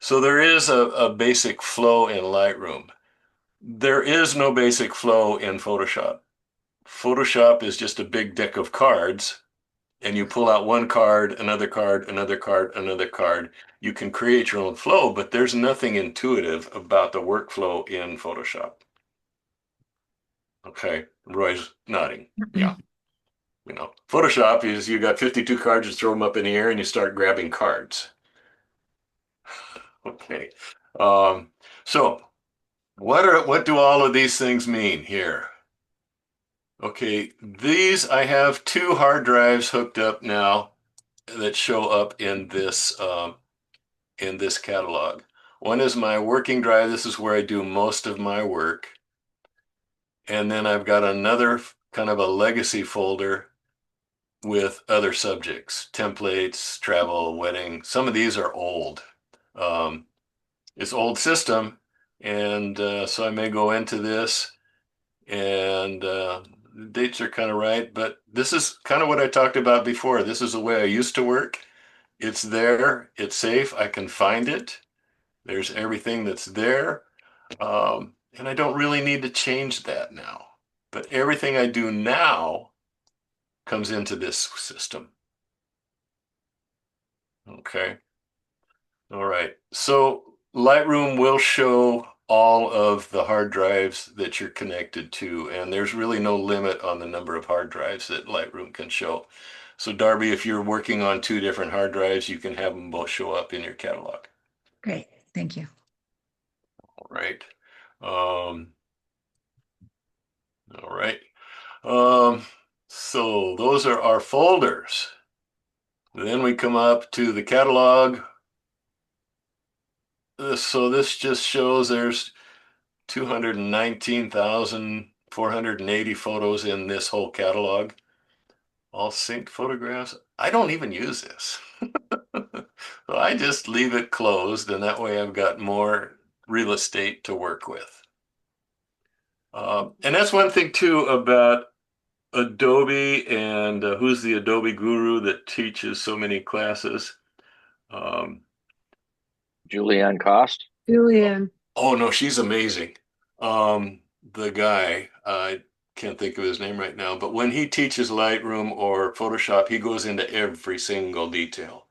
So there is a basic flow in Lightroom. There is no basic flow in Photoshop. Photoshop is just a big deck of cards, and you pull out one card, another card, another card, another card. You can create your own flow, but there's nothing intuitive about the workflow in Photoshop. Okay, Roy's nodding. Yeah, Photoshop is you got 52 cards, you throw them up in the air, and you start grabbing cards. Okay, um, so what do all of these things mean here? Okay, these I have two hard drives hooked up now that show up in this catalog. One is my working drive. This is where I do most of my work. And then I've got another kind of a legacy folder with other subjects, templates, travel, wedding. Some of these are old. Um, it's old system, and so I may go into this, and the dates are kind of right, but this is kind of what I talked about before. This is the way I used to work. It's there, it's safe, I can find it. There's everything that's there. And I don't really need to change that now. But everything I do now comes into this system. Okay. All right. So Lightroom will show all of the hard drives that you're connected to, and there's really no limit on the number of hard drives that Lightroom can show. So Darby, if you're working on 2 different hard drives, you can have them both show up in your catalog. Great. Thank you. All right. Um, all right. So those are our folders. Then we come up to the catalog. So this just shows there's 219,480 photos in this whole catalog. All synced photographs. I don't even use this. So I just leave it closed, and that way I've got more real estate to work with. And that's one thing too about Adobe and who's the Adobe guru that teaches so many classes. Um, Julianne Cost. Julian. oh no, she's amazing. The guy, I can't think of his name right now, but when he teaches Lightroom or Photoshop, he goes into every single detail.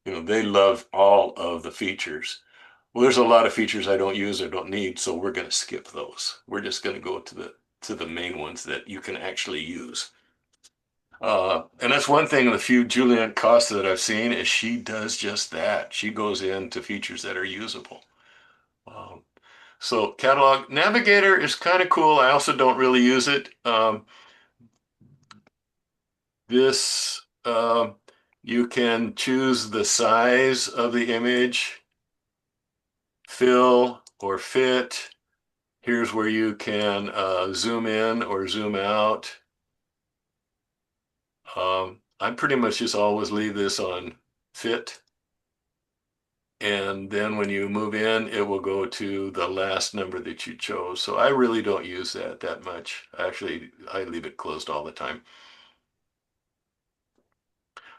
You know, they love all of the features. Well, there's a lot of features I don't use or don't need, so we're going to skip those. We're just going to go to the main ones that you can actually use. And that's one thing, the few Julianne Costa that I've seen is she does just that. She goes into features that are usable. Um, so catalog navigator is kind of cool. I also don't really use it. This you can choose the size of the image, fill or fit. Here's where you can zoom in or zoom out. I pretty much just always leave this on fit. And then when you move in, it will go to the last number that you chose. So I really don't use that much. Actually, I leave it closed all the time.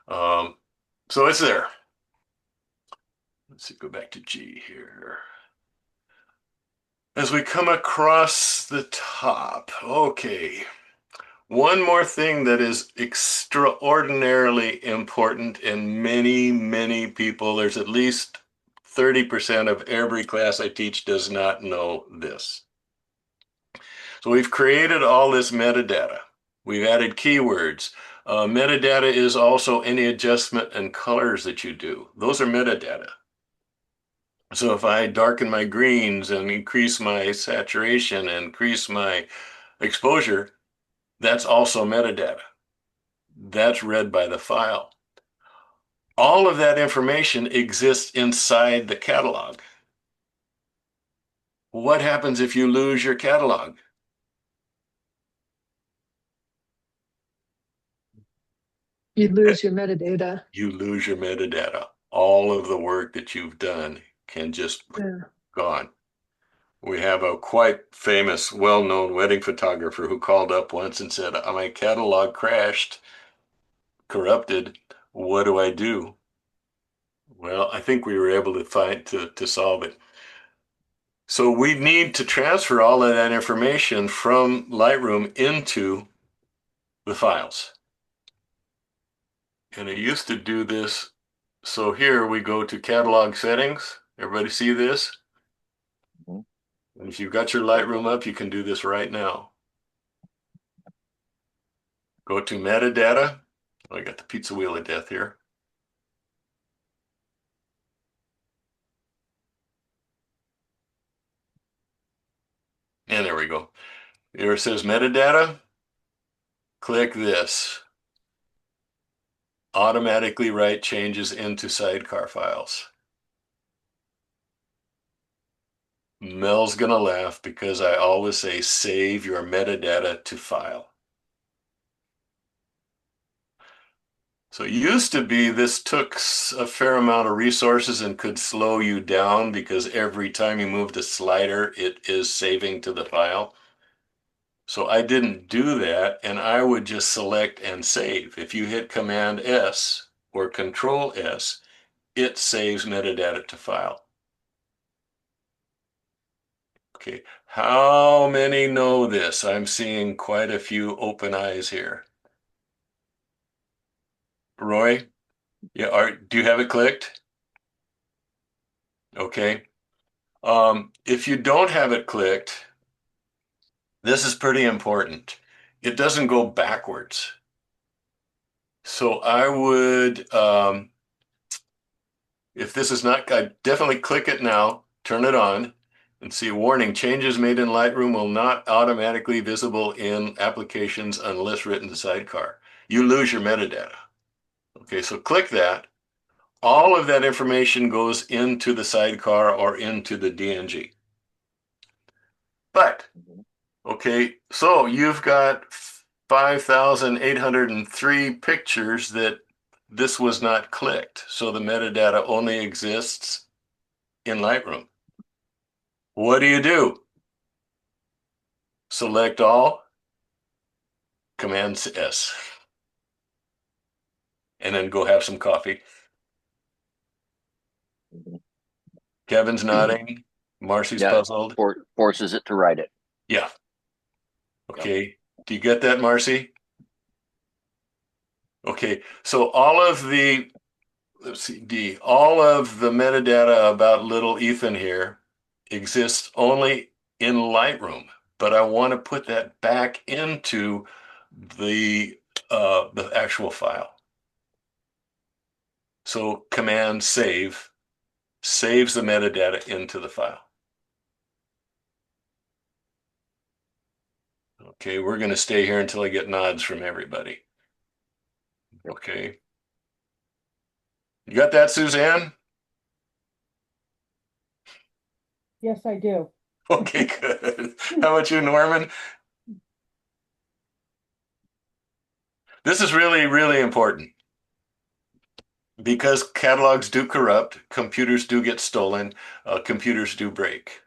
Um, so it's there. Let's see, go back to G here. As we come across the top, okay. One more thing that is extraordinarily important, and many people, there's at least 30% of every class I teach does not know this. So we've created all this metadata. We've added keywords. Metadata is also any adjustment and colors that you do. Those are metadata. So if I darken my greens and increase my saturation and increase my exposure, that's also metadata. That's read by the file. All of that information exists inside the catalog. What happens if you lose your catalog? You lose your metadata. You lose your metadata. All of the work that you've done can just Yeah. gone. We have a quite famous, well-known wedding photographer who called up once and said, my catalog crashed, corrupted. What do I do? Well, I think we were able to to solve it. So we need to transfer all of that information from Lightroom into the files. And I used to do this. So here we go to catalog settings. Everybody see this? Mhm. And if you've got your Lightroom up, you can do this right now. Go to metadata. Oh, I got the pizza wheel of death here. And there we go. Here it says metadata. Click this. Automatically write changes into sidecar files. Mel's gonna laugh because I always say save your metadata to file. So it used to be this took a fair amount of resources and could slow you down because every time you moved a slider, it is saving to the file. So I didn't do that, and I would just select and save. If you hit Command S or Control S, it saves metadata to file. Okay, how many know this? I'm seeing quite a few open eyes here. Roy, yeah, do you have it clicked? Okay. If you don't have it clicked, this is pretty important. It doesn't go backwards. So I would, if this is not, I definitely click it now, turn it on, and see a warning. Changes made in Lightroom will not automatically visible in applications unless written to sidecar. You lose your metadata. Okay, so click that. All of that information goes into the sidecar or into the DNG. But, okay, so you've got 5,803 pictures that this was not clicked. So the metadata only exists in Lightroom. What do? Select all, Command S, and then go have some coffee. Kevin's nodding. Marcy's Yeah, puzzled. forces it to write it. Yeah. Okay. Do you get that, Marcy? Okay. So all of the, let's see, D, all of the metadata about little Ethan here exists only in Lightroom, but I want to put that back into the actual file. So Command Save saves the metadata into the file. Okay, we're going to stay here until I get nods from everybody. Okay. You got that, Suzanne? Yes, I do. Okay, good. How about you, Norman? This is really, really important because catalogs do corrupt, computers do get stolen, computers do break.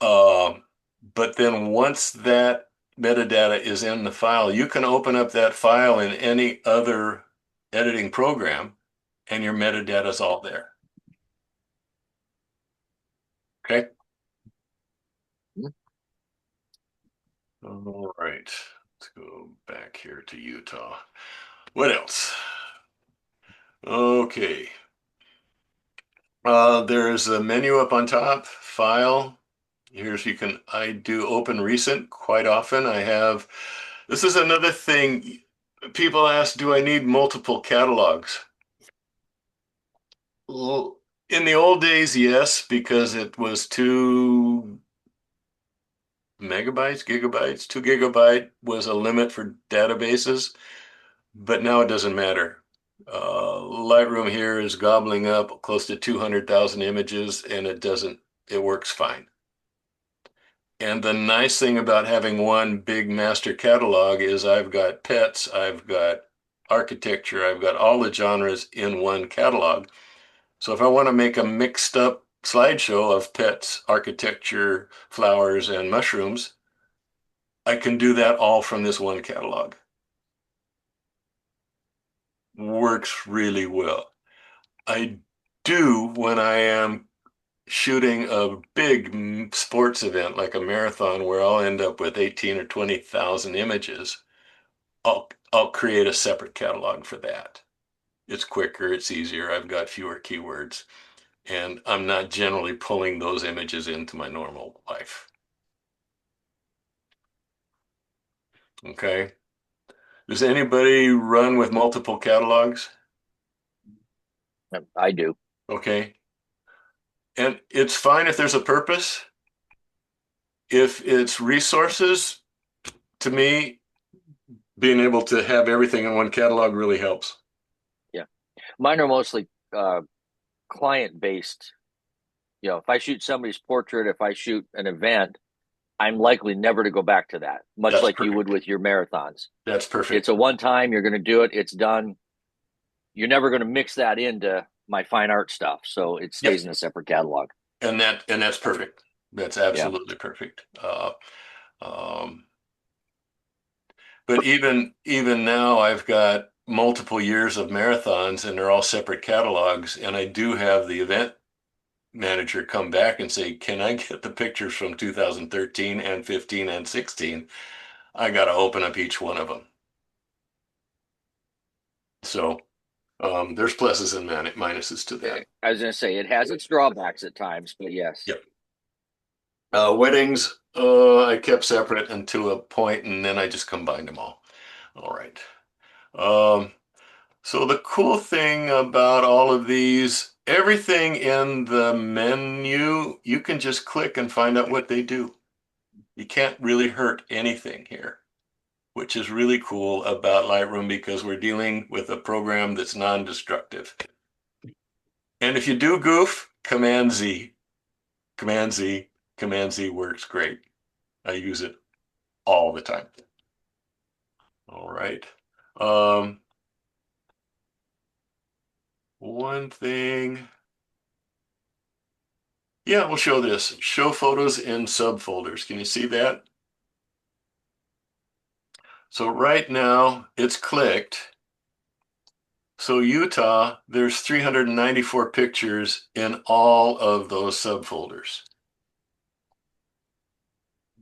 Um, but then once that metadata is in the file, you can open up that file in any other editing program and your metadata is all there. Okay. All right. Let's go back here to Utah. What else? Okay. There's a menu up on top, File. I do open recent quite often. This is another thing. People ask, do I need multiple catalogs? Well, in the old days, yes, because it was 2 megabytes, gigabytes, 2 gigabyte was a limit for databases, but now it doesn't matter. Lightroom here is gobbling up close to 200,000 images and it works fine. And the nice thing about having one big master catalog is I've got pets, I've got architecture, I've got all the genres in one catalog. So if I want to make a mixed up slideshow of pets, architecture, flowers, and mushrooms, I can do that all from this one catalog. Works really well. I do when I am shooting a big sports event like a marathon where I'll end up with 18 or 20,000 images. I'll create a separate catalog for that. It's quicker, it's easier, I've got fewer keywords, and I'm not generally pulling those images into my normal life. Okay. Does anybody run with multiple catalogs? I do. Okay. And it's fine if there's a purpose. If it's resources, to me, being able to have everything in one catalog really helps. Yeah. Mine are mostly client based. You know, if I shoot somebody's portrait, if I shoot an event, I'm likely never to go back to that, much That's like you would perfect. with your marathons. That's perfect. It's a one time, you're going to do it, it's done. You're never going to mix that into my fine art stuff. So it stays Yep. in a separate catalog. And that's perfect. That's Yeah. absolutely perfect. Um, but even now, I've got multiple years of marathons, and they're all separate catalogs. And I do have the event manager come back and say, can I get the pictures from 2013 and 15 and 16? I got to open up each one of them. So there's pluses and minuses to that. I was going to say it has its drawbacks at times, but yes. Yep. Weddings, I kept separate until a point, and then I just combined them all. All right. So the cool thing about all of these, everything in the menu, you can just click and find out what they do. You can't really hurt anything here, which is really cool about Lightroom because we're dealing with a program that's non-destructive. And if you do goof, Command Z, Command Z, Command Z works great. I use it all the time. All right. One thing. Yeah, we'll show this. Show photos in subfolders. Can you see that? So right now it's clicked. So Utah, there's 394 pictures in all of those subfolders.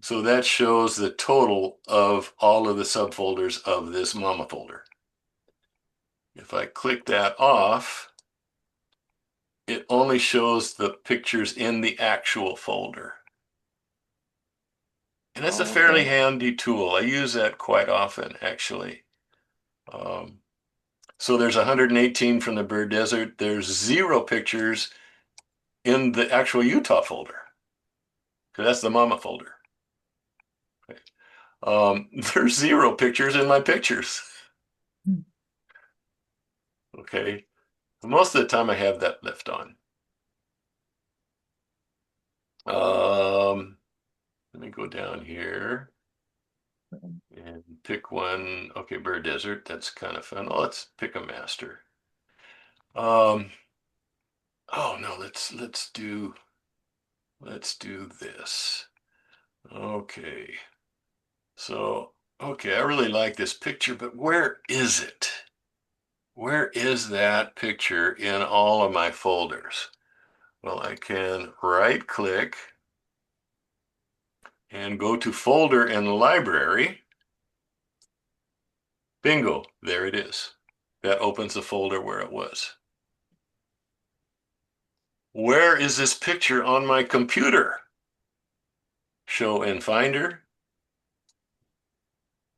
So that shows the total of all of the subfolders of this mama folder. If I click that off, it only shows the pictures in the actual folder. And that's a fairly handy tool. I use that quite often, actually. So there's 118 from the Bird Desert. There's 0 pictures in the actual Utah folder. So that's the mama folder. Okay. There's 0 pictures in my pictures. Okay. Most of the time I have that left on. Let me go down here and pick one. Okay, Bird Desert. That's kind of fun. Oh, let's pick a master. Oh no, let's do this. Okay. So, okay, I really like this picture, but where is it? Where is that picture in all of my folders? Well, I can right click and go to folder in the library. Bingo, there it is. That opens the folder where it was. Where is this picture on my computer? Show in Finder.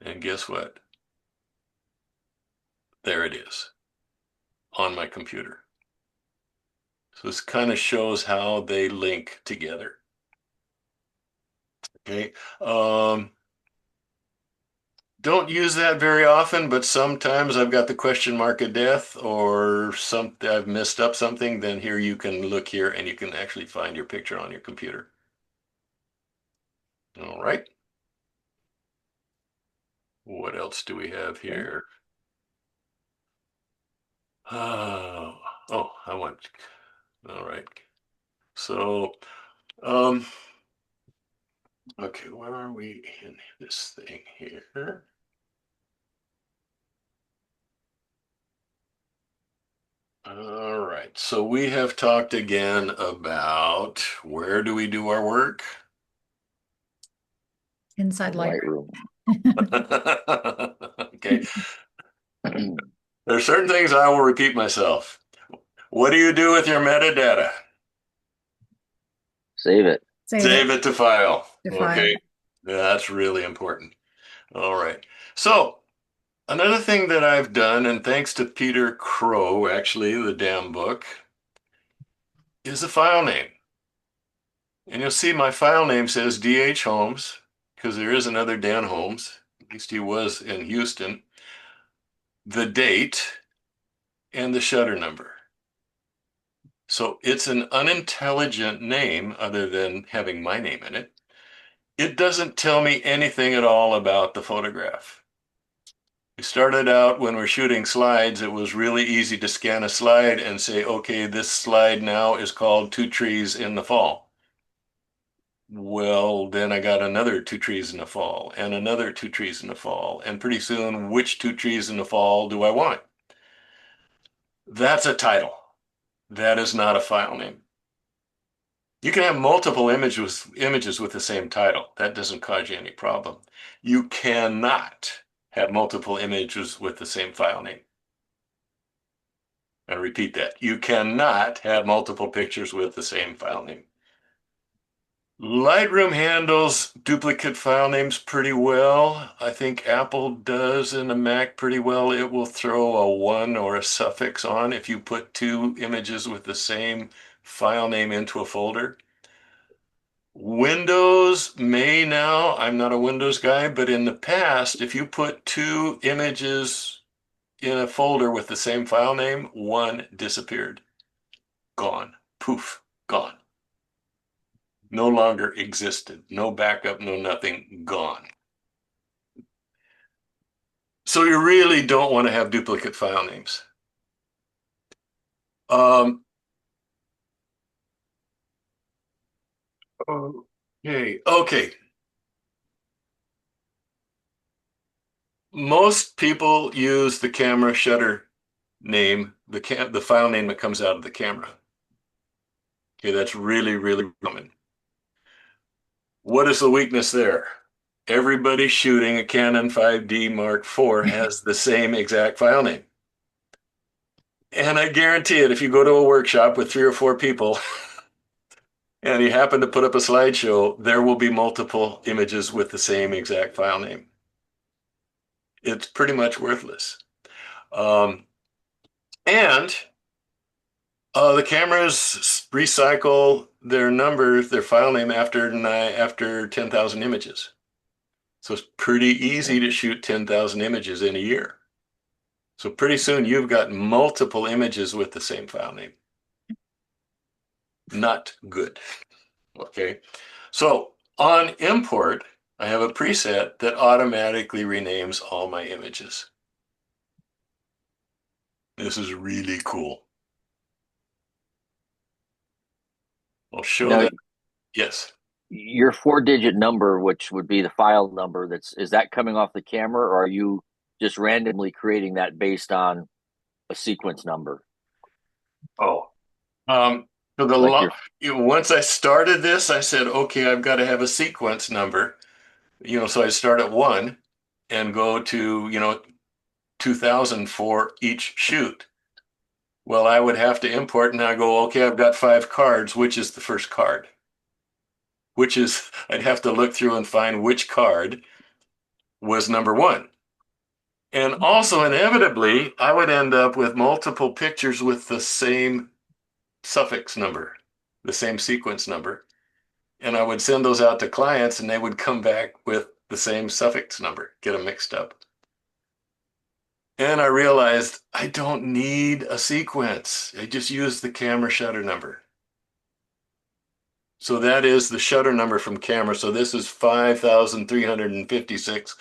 And guess what? There it is on my computer. So this kind of shows how they link together. Okay. Don't use that very often, but sometimes I've got the question mark of death or I've messed up something, then here you can look here and you can actually find your picture on your computer. All right. What else do we have here? Oh, I want, all right. So, okay, where are we in this thing here? All right, so we have talked again about where do we do our work? Inside Lightroom. Okay. There are certain things I will repeat myself. What do you do with your metadata? Save it. Save it to file. To file. Okay. That's really important. All right. So another thing that I've done, and thanks to Peter Crow, actually, the damn book, is the file name. And you'll see my file name says DH Holmes, because there is another Dan Holmes. At least he was in Houston. The date and the shutter number. So it's an unintelligent name other than having my name in it. It doesn't tell me anything at all about the photograph. We started out when we're shooting slides, it was really easy to scan a slide and say, okay, this slide now is called Two Trees in the Fall. Well, then I got another 2 trees in the fall and another 2 trees in the fall. And pretty soon, which 2 trees in the fall do I want? That's a title. That is not a file name. You can have multiple images with the same title. That doesn't cause you any problem. You cannot have multiple images with the same file name. I repeat that. You cannot have multiple pictures with the same file name. Lightroom handles duplicate file names pretty well. I think Apple does in the Mac pretty well. It will throw a 1 or a suffix on if you put two images with the same file name into a folder. Windows may now, I'm not a Windows guy, but in the past, if you put two images in a folder with the same file name, one disappeared. Gone. Poof. Gone. No longer existed. No backup, no nothing. Gone. So you really don't want to have duplicate file names. Okay. Most people use the camera shutter name, the file name that comes out of the camera. Okay, that's really, really common. What is the weakness there? Everybody shooting a Canon 5D Mark IV has the same exact file name. And I guarantee it, if you go to a workshop with 3 or 4 people and you happen to put up a slideshow, there will be multiple images with the same exact file name. It's pretty much worthless. And the cameras recycle their numbers, their file name after 10,000 images. So it's pretty easy to shoot 10,000 images in a year. So pretty soon you've got multiple images with the same file name. Not good. Okay. So on import, I have a preset that automatically renames all my images. This is really cool. I'll show Now, that. Yes. your 4-digit number, which would be the file number, is that coming off the camera, or are you just randomly creating that based on a sequence number? Oh, so Like your once I started this, I said, okay, I've got to have a sequence number. So I start at 1 and go to 2000 for each shoot. Well, I would have to import and I go, okay, I've got 5 cards. Which is the first card? I'd have to look through and find which card was number 1. And also, inevitably, I would end up with multiple pictures with the same suffix number, the same sequence number. And I would send those out to clients and they would come back with the same suffix number, get them mixed up. And I realized I don't need a sequence. I just use the camera shutter number. So that is the shutter number from camera. So this is 5,356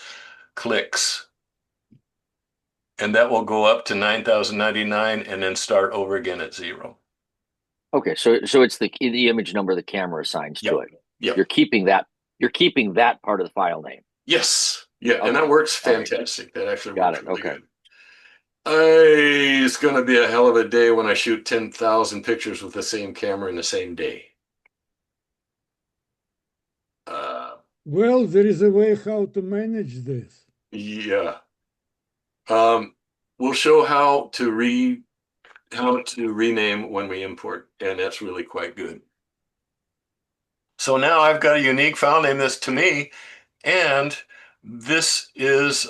clicks. And that will go up to 9,099 and then start over again at 0. Okay, so it's the image number the camera assigns to it. Yep. You're keeping that part of the file name. Yes. Yeah, Okay. and that works fantastic. That actually works really good. It's going to be a hell of a day when I shoot 10,000 pictures with the same camera in the same day. Well, there is a way how to manage this. Yeah. We'll show how to rename when we import, and that's really quite good. So now I've got a unique file name that's to me, and this is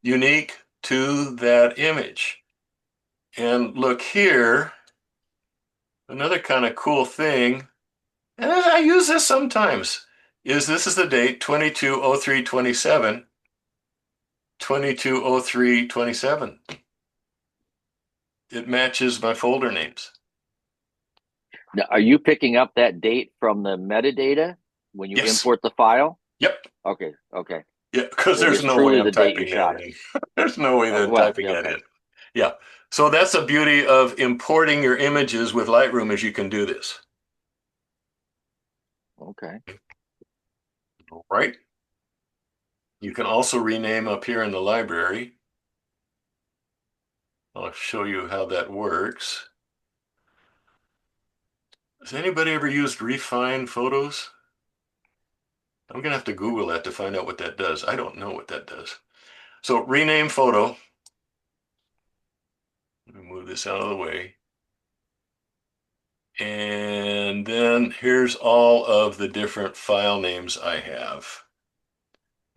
unique to that image. And look here, another kind of cool thing, and I use this sometimes, is this is the date 22/03/27, 22/03/27. It matches my folder names. Now, are you picking up that date from the metadata when you Yes. import the file? Yep. Okay. Yeah, because So there's no way I'm typing that in. There's no way that I'm typing that in. Yeah. So that's the beauty of importing your images with Lightroom is you can do this. Okay. All right. You can also rename up here in the library. I'll show you how that works. Has anybody ever used Refine Photos? I'm gonna have to Google that to find out what that does. I don't know what that does. So rename photo. Let me move this out of the way. And then here's all of the different file names I have.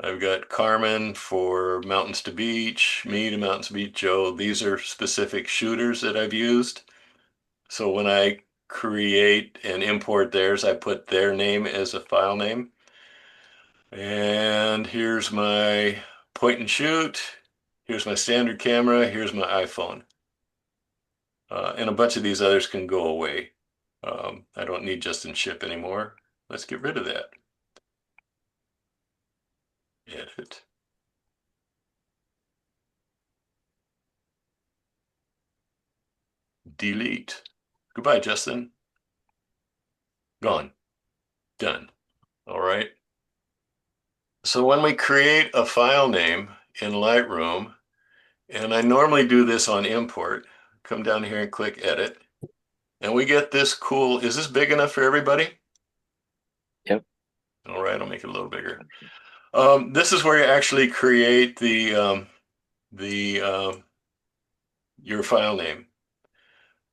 I've got Carmen for Mountains to Beach, me to Mountains to Beach, Joe. These are specific shooters that I've used. So when I create and import theirs, I put their name as a file name. And here's my point and shoot. Here's my standard camera. Here's my iPhone. And a bunch of these others can go away. I don't need Just in Ship anymore. Let's get rid of that. Edit. Delete. Goodbye, Justin. Gone. Done. All right. So when we create a file name in Lightroom, and I normally do this on import, come down here and click edit, and we get this cool, is this big enough for everybody? Yep. All right, I'll make it a little bigger. This is where you actually create the your file name.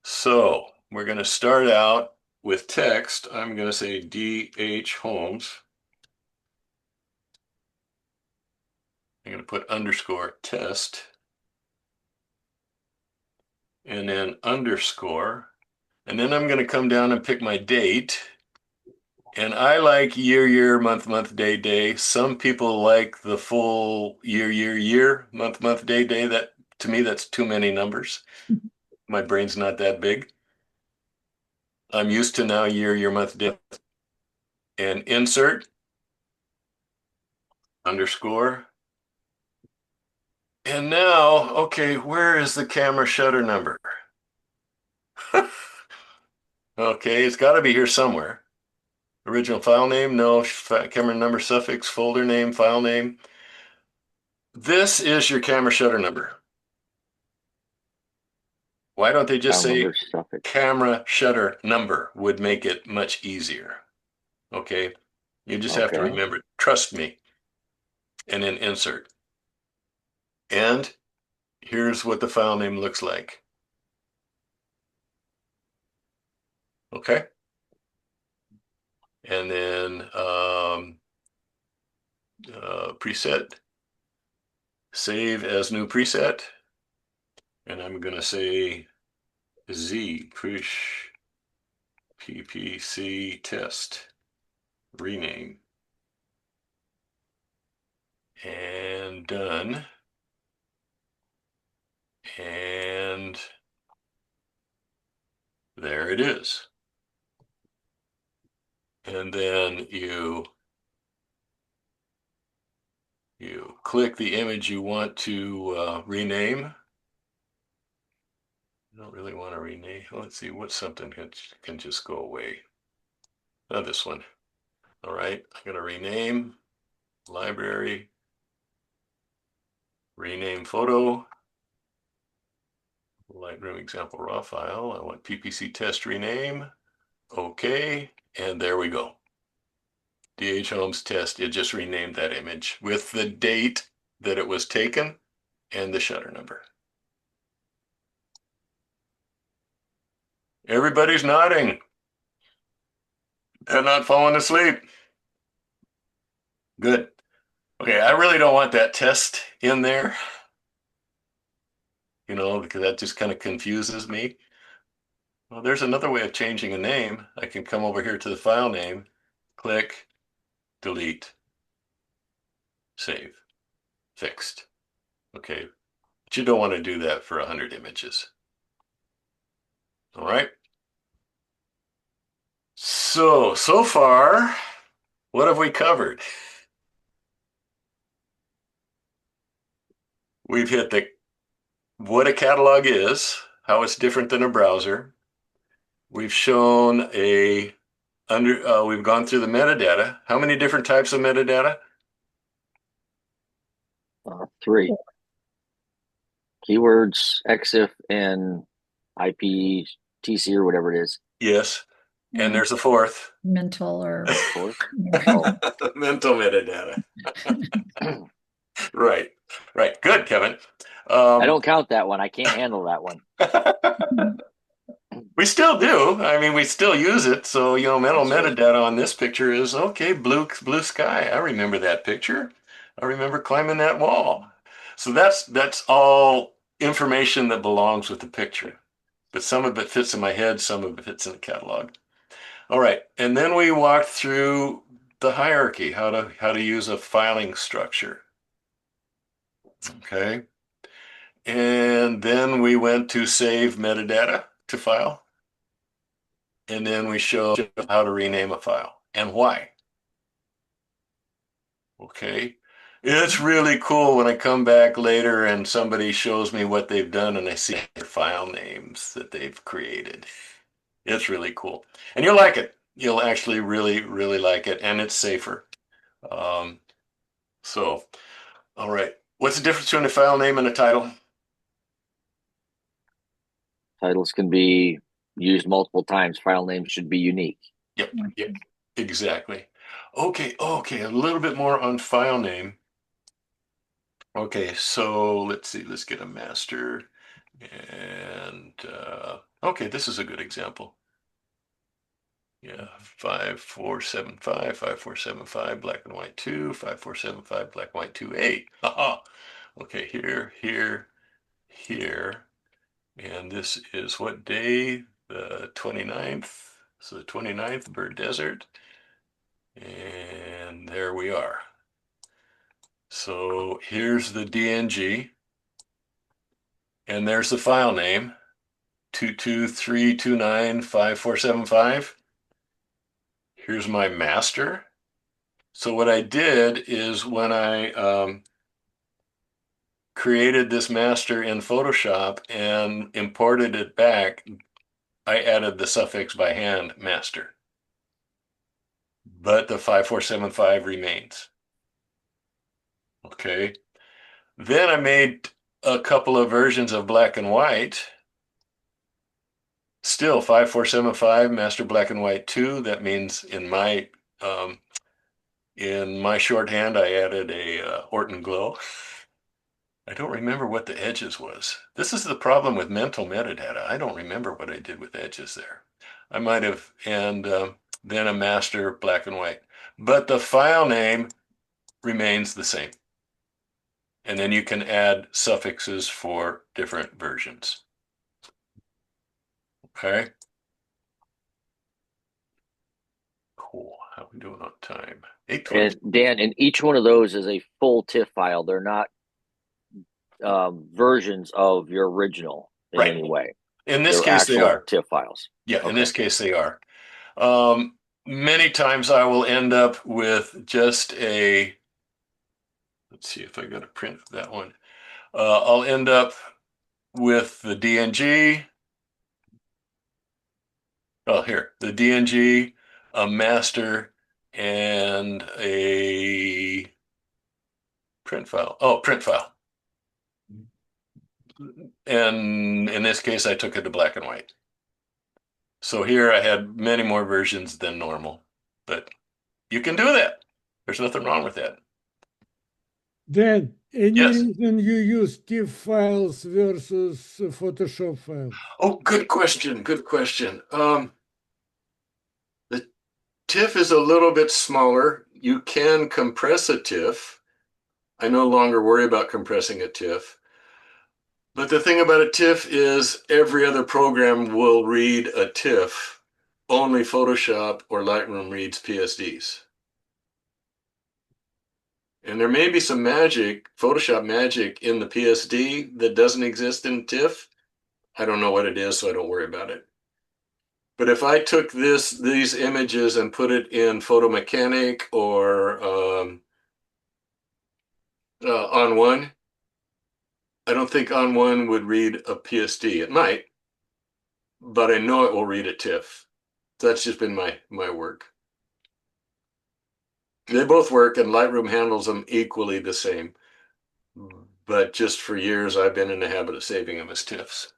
So we're going to start out with text. I'm going to say DH Holmes. I'm going to put underscore test and then underscore. And then I'm going to come down and pick my date. And I like year, month, day. Some people like the full year, month, day. That to me, that's too many numbers. My brain's not that big. I'm used to now year, month, day. And insert, underscore. And now, okay, where is the camera shutter number? Okay, it's got to be here somewhere. Original file name, no. Camera number, suffix, folder name, file name. This is your camera shutter number. Why don't they just File say number suffix. camera shutter number would make it much easier. Okay, you just have to Okay. remember it. Trust me. And then insert. And here's what the file name looks like. Okay. And then preset, save as new preset. And I'm going to say Z, push PPC test, rename. And done. And there it is. And then you click the image you want to rename. I don't really want to rename. Let's see what something can just go away. Not this one. All right, I'm going to rename library, rename photo, Lightroom example raw file. I want PPC test rename. Okay, and there we go. DH Holmes test, it just renamed that image with the date that it was taken and the shutter number. Everybody's nodding and not falling asleep. Good. Okay, I really don't want that test in there, because that just kind of confuses me. Well, there's another way of changing a name. I can come over here to the file name, click, delete, save, fixed. Okay, but you don't want to do that for 100 images. All right. So far, what have we covered? We've hit what a catalog is, how it's different than a browser. We've shown we've gone through the metadata. How many different types of metadata? 3 keywords, EXIF, and IPTC or whatever it is. Yes. And there's a fourth. Mental or Fourth? mental. Mental metadata. Right. Good, Kevin. I don't count that one. I can't handle that one. We still do. I mean, we still use it. So, mental That's right. metadata on this picture is okay, blue sky. I remember that picture. I remember climbing that wall. So that's all information that belongs with the picture. But some of it fits in my head, some of it fits in the catalog. All right. And then we walked through the hierarchy, how to use a filing structure. Okay. And then we went to save metadata to file. And then we showed how to rename a file and why. Okay. It's really cool when I come back later and somebody shows me what they've done and I see their file names that they've created. It's really cool. And you'll like it. You'll actually really, really like it. And it's safer. Um, so, all right. What's the difference between a file name and a title? Titles can be used multiple times. File names should be unique. Yep, exactly. Okay, a little bit more on file name. Okay, so let's see, let's get a master. And okay, this is a good example. Yeah, 5475, black and white 2, 5475, black and white 2, 8. Haha. Okay, here. And this is what day? The 29th. So the 29th, Bird Desert. And there we are. So here's the DNG. And there's the file name, 223295475. Here's my master. So what I did is when I created this master in Photoshop and imported it back, I added the suffix by hand, master. But the 5475 remains. Okay. Then I made a couple of versions of black and white. Still 5475 master black and white 2. That means in my shorthand I added a Orton glow. I don't remember what the edges was. This is the problem with mental metadata. I don't remember what I did with edges there. I might have, and then a master black and white. But the file name remains the same. And then you can add suffixes for different versions. Okay. Cool. How are we doing on time? 8:20. And Dan, and each one of those is a full TIFF file. They're not versions of your original in Right. any way. In this They're case, they actual are. TIFF files. Yeah, Okay. in this case, they are. Many times I will end up with just a, let's see if I got a print of that one. I'll end up with the DNG. Oh, here, the DNG, a master, and a print file. Oh, print file. And in this case, I took it to black and white. So here I had many more versions than normal, but you can do that. There's nothing wrong with that. Dan, any Yes. reason you use TIFF files versus Photoshop files? Oh, good question. Good question. The TIFF is a little bit smaller. You can compress a TIFF. I no longer worry about compressing a TIFF. But the thing about a TIFF is every other program will read a TIFF. Only Photoshop or Lightroom reads PSDs. And there may be some magic, Photoshop magic in the PSD that doesn't exist in TIFF. I don't know what it is, so I don't worry about it. But if I took these images and put it in Photo Mechanic or on one, I don't think on one would read a PSD. It might, but I know it will read a TIFF. That's just been my work. They both work, and Lightroom handles them equally the same. But just for years, I've been in the habit of saving them as TIFFs.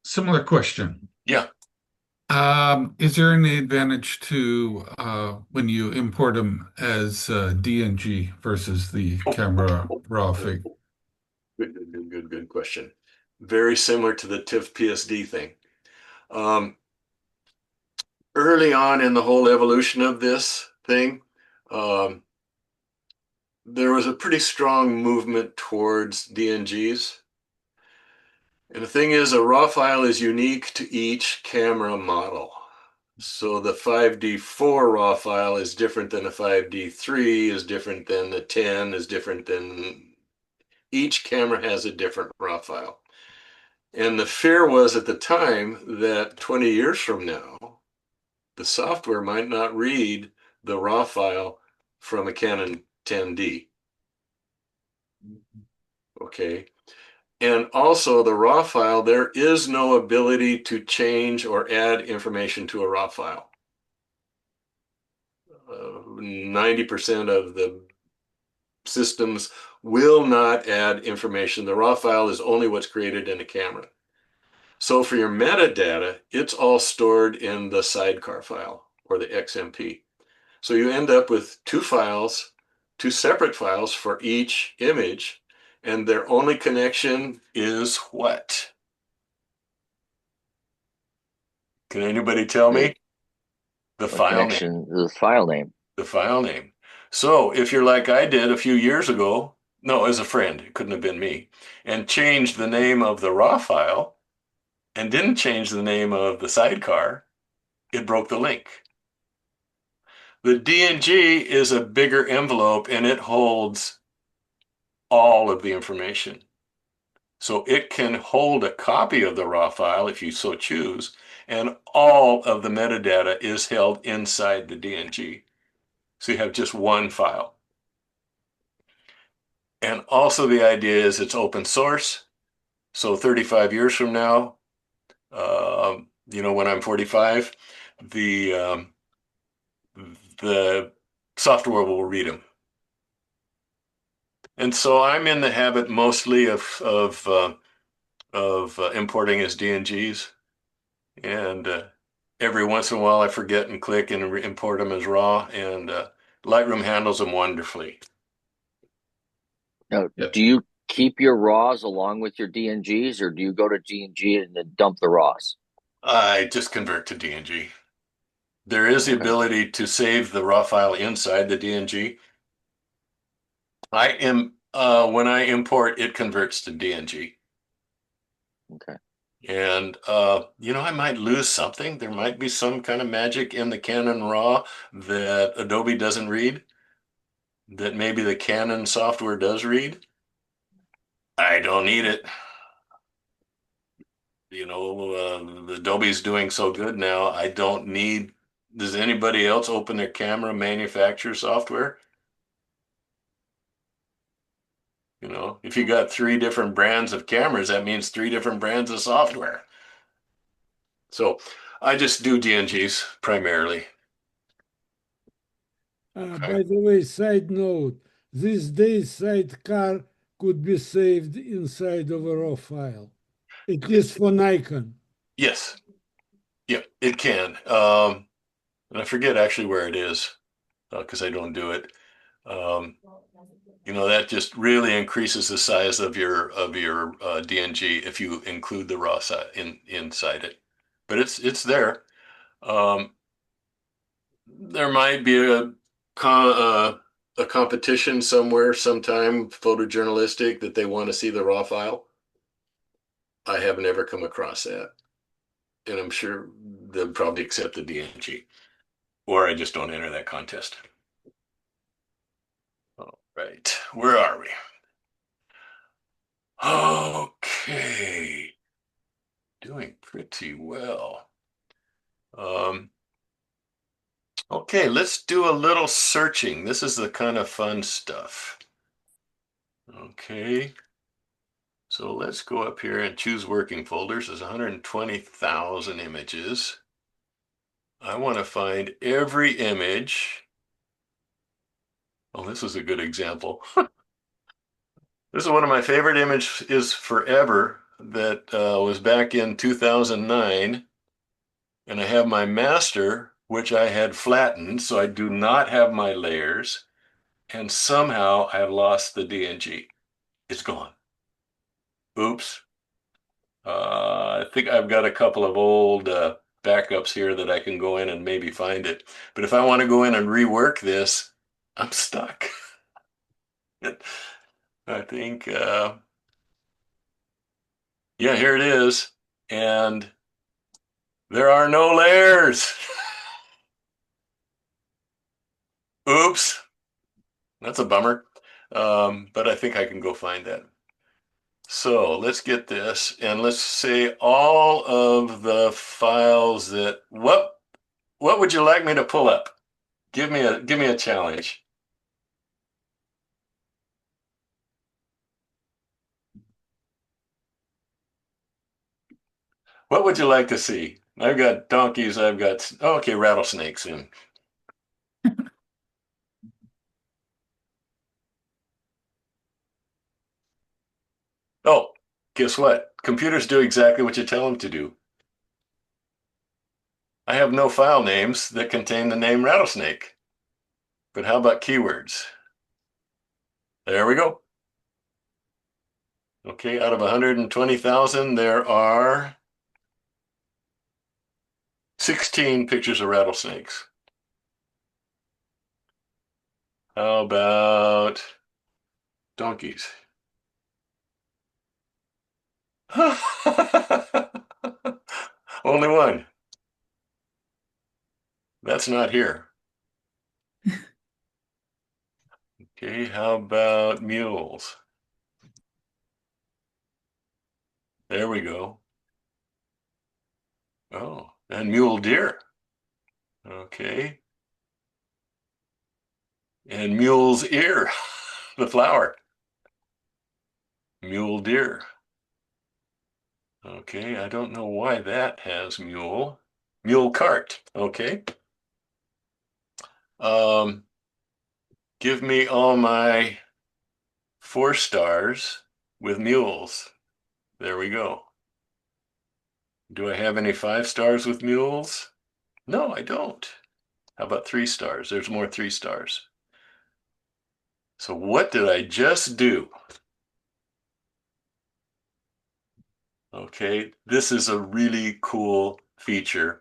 Similar question. Yeah. Is there any advantage to when you import them as DNG versus the camera raw fig? Good question. Very similar to the TIFF PSD thing. Um, Early on in the whole evolution of this thing, um, there was a pretty strong movement towards DNGs. And the thing is, a raw file is unique to each camera model. So the 5D4 raw file is different than a 5D3, is different than the 10, is different than each camera has a different raw file. And the fear was at the time that 20 years from now, the software might not read the raw file from a Canon 10D. Okay. And also the raw file, there is no ability to change or add information to a raw file. 90% of the systems will not add information. The raw file is only what's created in a camera. So for your metadata, it's all stored in the sidecar file or the XMP. So you end up with two files, two separate files for each image, and their only connection is what? Can anybody tell me? The file name. Connection, the file name. The file name. So if you're like I did a few years ago, no, as a friend, it couldn't have been me, and changed the name of the raw file and didn't change the name of the sidecar, it broke the link. The DNG is a bigger envelope and it holds all of the information. So it can hold a copy of the raw file if you so choose, and all of the metadata is held inside the DNG. So you have just one file. And also the idea is it's open source. So 35 years from now, when I'm 45, the the software will read them. And so I'm in the habit mostly of importing as DNGs, and every once in a while I forget and click and import them as raw, and Lightroom handles them wonderfully. Now, Yep. do you keep your raws along with your DNGs, or do you go to DNG and then dump the raws? I just convert to DNG. There is the Okay. ability to save the raw file inside the DNG. When I import, it converts to DNG. Okay. And I might lose something. There might be some kind of magic in the Canon RAW that Adobe doesn't read, that maybe the Canon software does read. I don't need it. Adobe's doing so good now. I don't need. Does anybody else open their camera manufacturer software? If you got three different brands of cameras, that means three different brands of software. So I just do DNGs primarily. Okay. By the way, side note, these days sidecar could be saved inside of a raw file, at least for Nikon. Yes. Yeah, it can. And I forget actually where it is because I don't do it. Um, that just really increases the size of your DNG if you include the raw side inside it. But it's there. Um, there might be a competition somewhere, sometime photojournalistic that they want to see the raw file. I have never come across that, and I'm sure they'll probably accept the DNG, or I just don't enter that contest. All right, where are we? Okay, doing pretty well. Okay, let's do a little searching. This is the kind of fun stuff. Okay, so let's go up here and choose working folders. There's 120,000 images. I want to find every image. Oh, this is a good example. This is one of my favorite images forever that was back in 2009. And I have my master, which I had flattened, so I do not have my layers. And somehow I have lost the DNG. It's gone. Oops. I think I've got a couple of old backups here that I can go in and maybe find it. But if I want to go in and rework this, I'm stuck. I think, yeah, here it is. And there are no layers. Oops. That's a bummer. But I think I can go find that. So let's get this, and let's say all of the files that, what would you like me to pull up? Give me a challenge. What would you like to see? I've got donkeys, I've got, oh, okay, rattlesnakes in. Oh, guess what? Computers do exactly what you tell them to do. I have no file names that contain the name rattlesnake. But how about keywords? There we go. Okay, out of 120,000, there are 16 pictures of rattlesnakes. How about donkeys? Only one. That's not here. Okay, how about mules? There we go. Oh, and mule deer. Okay. And mule's ear, the flower. Mule deer. Okay, I don't know why that has mule. Mule cart. Okay. Um, give me all my 4 stars with mules. There we go. Do I have any 5 stars with mules? No, I don't. How about 3 stars? There's more 3 stars. So what did I just do? Okay, this is a really cool feature.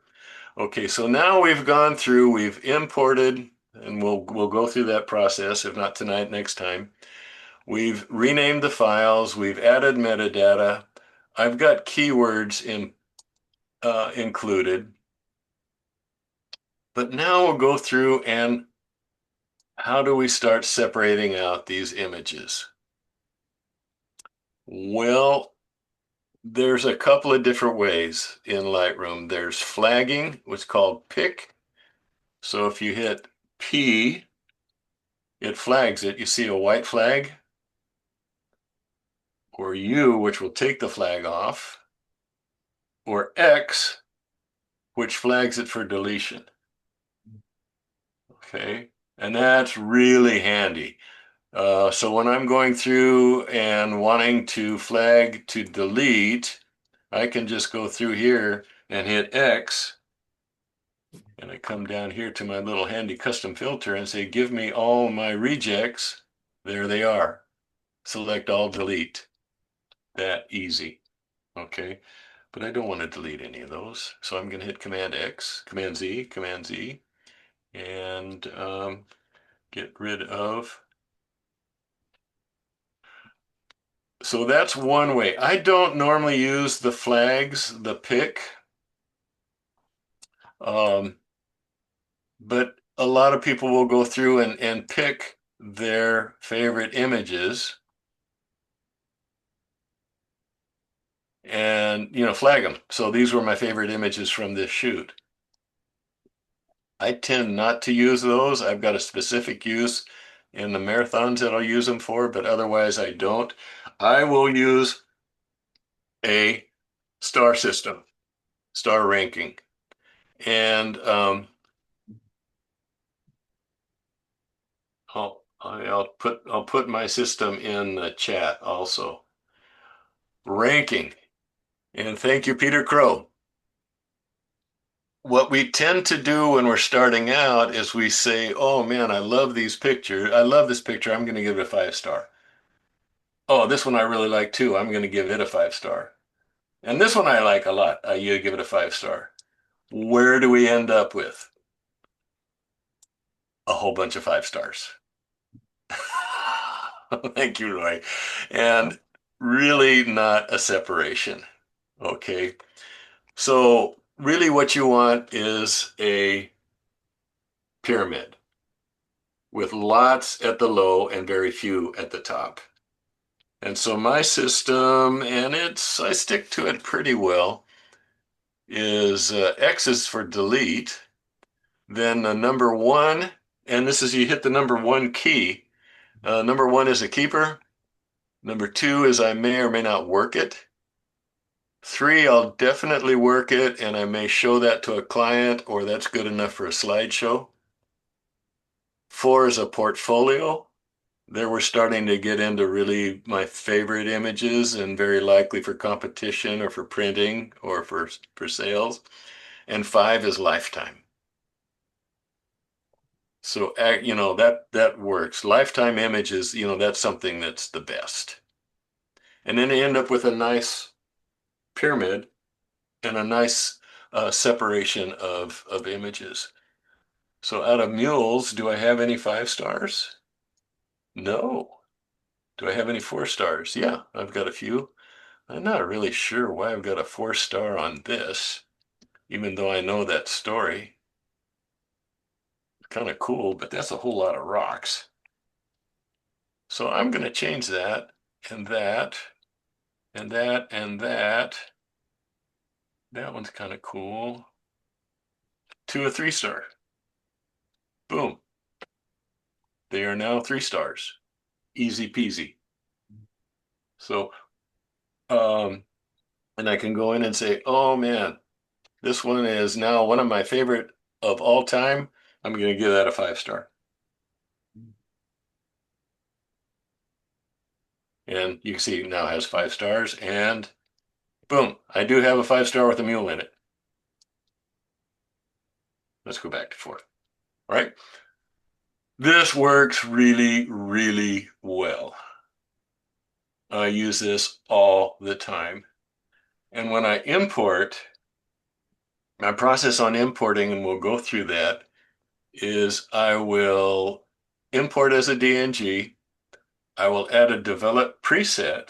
Okay, so now we've gone through, we've imported, and we'll go through that process, if not tonight, next time. We've renamed the files, we've added metadata. I've got keywords included. But now we'll go through and how do we start separating out these images? Well, there's a couple of different ways in Lightroom. There's flagging, what's called pick. So if you hit P, it flags it. You see a white flag, or U, which will take the flag off, or X, which flags it for deletion. Okay, and that's really handy. So when I'm going through and wanting to flag to delete, I can just go through here and hit X, and I come down here to my little handy custom filter and say, give me all my rejects. There they are. Select all, delete. That easy. Okay, but I don't want to delete any of those. So I'm going to hit Command X, Command Z, and get rid of. So that's one way. I don't normally use the flags, the pick, but a lot of people will go through and pick their favorite images and, flag them. So these were my favorite images from this shoot. I tend not to use those. I've got a specific use in the marathons that I'll use them for, but otherwise I don't. I will use a star system, star ranking. And I'll put my system in the chat also. Ranking. And thank you, Peter Crow. what we tend to do when we're starting out is we say, oh man, I love these pictures. I love this picture. I'm going to give it a 5 star. Oh, this one I really like too. I'm going to give it a 5 star. And this one I like a lot. You give it a 5 star. Where do we end up with? A whole bunch of 5 stars. Thank you, Roy. And really not a separation. Okay. So really what you want is a pyramid with lots at the low and very few at the top. And so my system, and I stick to it pretty well, is X is for delete, then the number one, and this is you hit the number one key. Number one is a keeper. Number two is I may or may not work it. Three, I'll definitely work it, and I may show that to a client, or that's good enough for a slideshow. Four is a portfolio. There we're starting to get into really my favorite images and very likely for competition or for printing or for sales. And five is lifetime. So, that works. Lifetime images, that's something that's the best. And then you end up with a nice pyramid and a nice separation of images. So out of mules, do I have any 5 stars? No. Do I have any 4 stars? Yeah, I've got a few. I'm not really sure why I've got a 4 star on this, even though I know that story. Kind of cool, but that's a whole lot of rocks. So I'm going to change that and that and that and that. That one's kind of cool. To a 3 star. Boom. They are now 3 stars. Easy peasy. So, and I can go in and say, oh man, this one is now one of my favorite of all time. I'm going to give that a 5 star. And you can see it now has 5 stars, and boom, I do have a 5 star with a mule in it. Let's go back to 4. All right. This works really, really well. I use this all the time. And when I import, my process on importing, and we'll go through that, is I will import as a DNG. I will add a develop preset.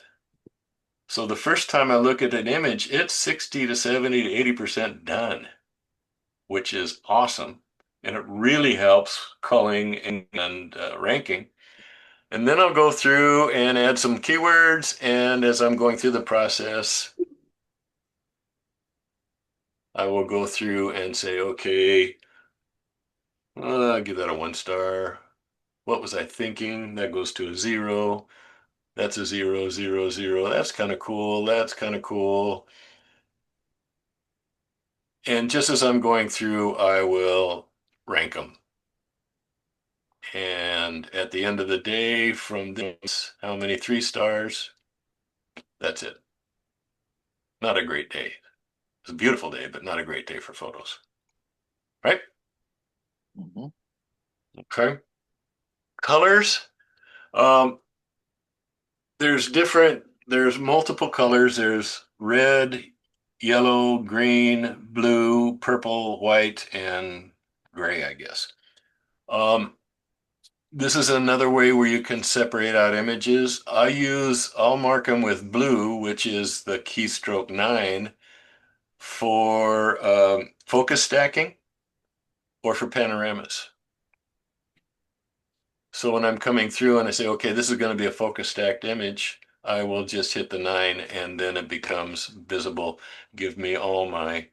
So the first time I look at an image, it's 60 to 70 to 80% done, which is awesome. And it really helps culling and ranking. And then I'll go through and add some keywords. And as I'm going through the process, I will go through and say, okay, I'll give that a 1 star. What was I thinking? That goes to a 0. That's a 0, 0, 0. That's kind of cool. That's kind of cool. And just as I'm going through, I will rank them. And at the end of the day, from this, how many 3 stars? That's it. Not a great day. It's a beautiful day, but not a great day for photos. Right? Mm-hmm. Okay. Colors. Um, there's multiple colors. There's red, yellow, green, blue, purple, white, and gray, I guess. This is another way where you can separate out images. I'll mark them with blue, which is the keystroke 9 for focus stacking or for panoramas. So when I'm coming through and I say, okay, this is going to be a focus stacked image, I will just hit the 9 and then it becomes visible. Give me all my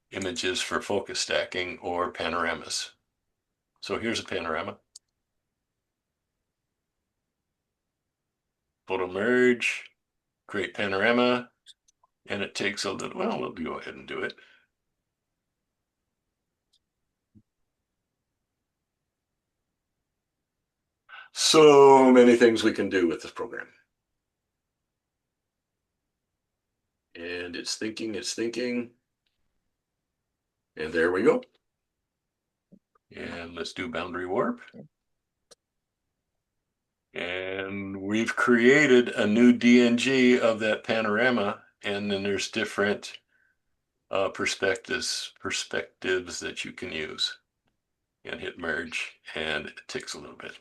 images for focus stacking or panoramas. So here's a panorama. Photo merge, create panorama, and it takes a little, well, we'll go ahead and do it. So many things we can do with this program. And it's thinking, And there we go. And let's do boundary warp. And we've created a new DNG of that panorama. And then there's different perspectives that you can use. And hit merge, and it takes a little bit.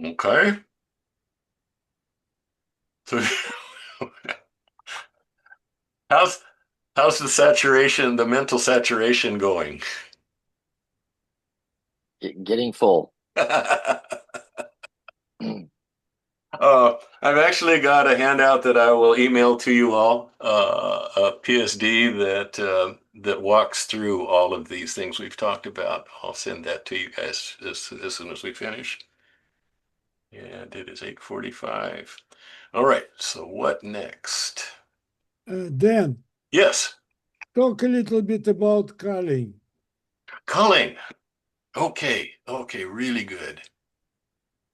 Okay. So how's the saturation, the mental saturation going? Getting full. I've actually got a handout that I will email to you all, a PSD that walks through all of these things we've talked about. I'll send that to you guys as soon as we finish. And it is 8:45. All right, so what next? Dan, Yes, talk a little bit about culling. culling. Okay, really good.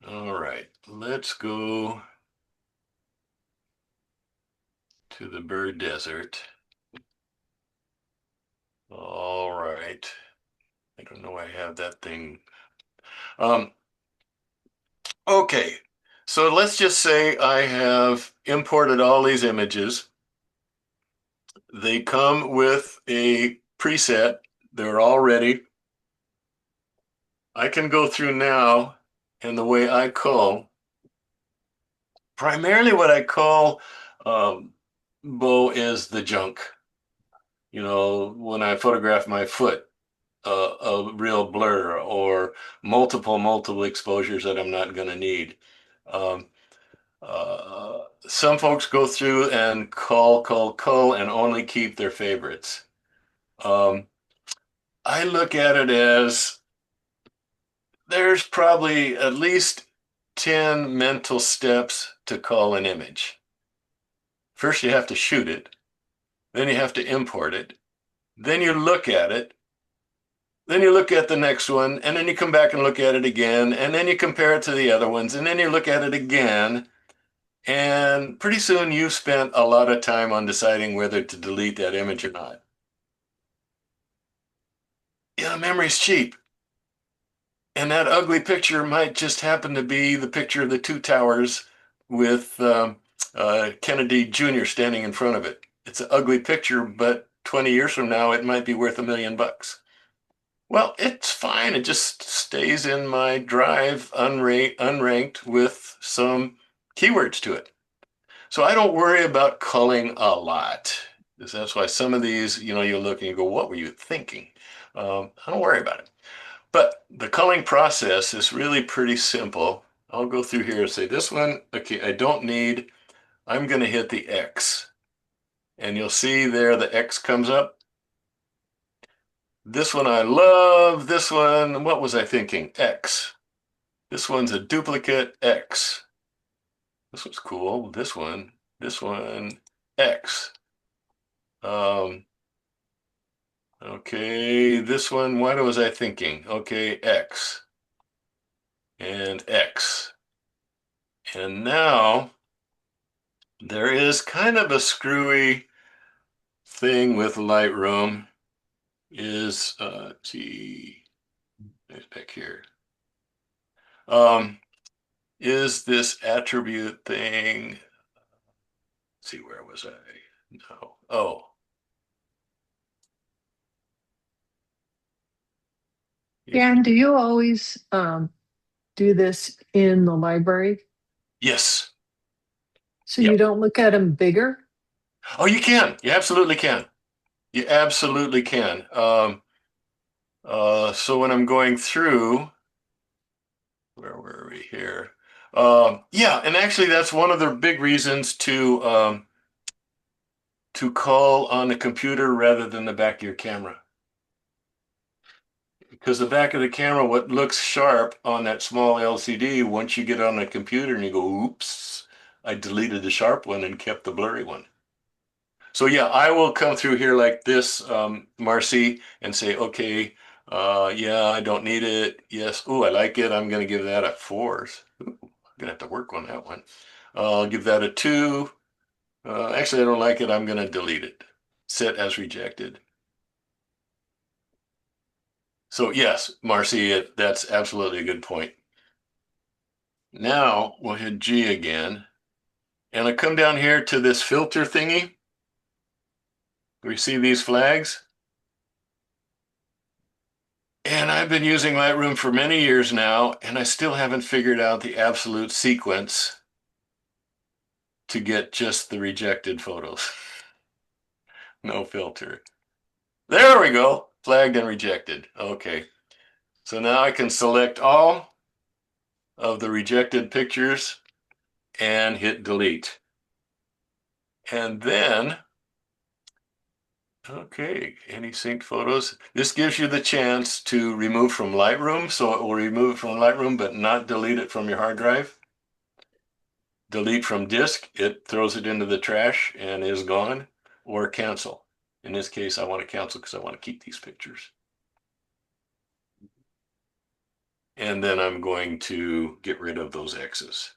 All right, let's go to the bird desert. All right. I don't know why I have that thing. Okay, so let's just say I have imported all these images. They come with a preset. They're all ready. I can go through now, and the way I cull, primarily what I call Bo is the junk. You know, when I photograph my foot, a real blur or multiple exposures that I'm not going to need. Um, some folks go through and cull, and only keep their favorites. Um, I look at it as there's probably at least 10 mental steps to cull an image. First, you have to shoot it, then you have to import it, then you look at it, then you look at the next one, and then you come back and look at it again, and then you compare it to the other ones, and then you look at it again. And pretty soon you've spent a lot of time on deciding whether to delete that image or not. Yeah, memory's cheap. And that ugly picture might just happen to be the picture of the two towers with Kennedy Jr. standing in front of it. It's an ugly picture, but 20 years from now, it might be worth $1 million. Well, it's fine. It just stays in my drive unranked with some keywords to it. So I don't worry about culling a lot. That's why some of these, you look and you go, what were you thinking? I don't worry about it. But the culling process is really pretty simple. I'll go through here and say this one, okay, I don't need, I'm going to hit the X. And you'll see there the X comes up. This one I love. This one, what was I thinking? X. This one's a duplicate X. This one's cool. This one, X. Okay, this one, what was I thinking? Okay, X and X. And now there is kind of a screwy thing with Lightroom is back here. Is this attribute thing? Let's see, where was I? No. Oh. Dan, do you always do this in the library? Yes. So Yep. you don't look at them bigger? Oh, you can. You absolutely can. You absolutely can. So when I'm going through, where were we here? Yeah, and actually that's one of the big reasons to call on the computer rather than the back of your camera. Because the back of the camera, what looks sharp on that small LCD, once you get on the computer and you go, oops, I deleted the sharp one and kept the blurry one. So yeah, I will come through here like this, Marcy, and say, okay, yeah, I don't need it. Yes. Oh, I like it. I'm going to give that a 4. Ooh, I'm going to have to work on that one. I'll give that a 2. Actually, I don't like it. I'm going to delete it. set as rejected. So yes, Marcy, that's absolutely a good point. Now we'll hit G again. And I come down here to this filter thingy. We see these flags. And I've been using Lightroom for many years now, and I still haven't figured out the absolute sequence to get just the rejected photos. No filter. There we go. Flagged and rejected. Okay. So now I can select all of the rejected pictures and hit delete. And then, okay, any synced photos. This gives you the chance to remove from Lightroom. So it will remove it from Lightroom, but not delete it from your hard drive. Delete from disk, it throws it into the trash and is gone, or cancel. In this case, I want to cancel because I want to keep these pictures. And then I'm going to get rid of those X's.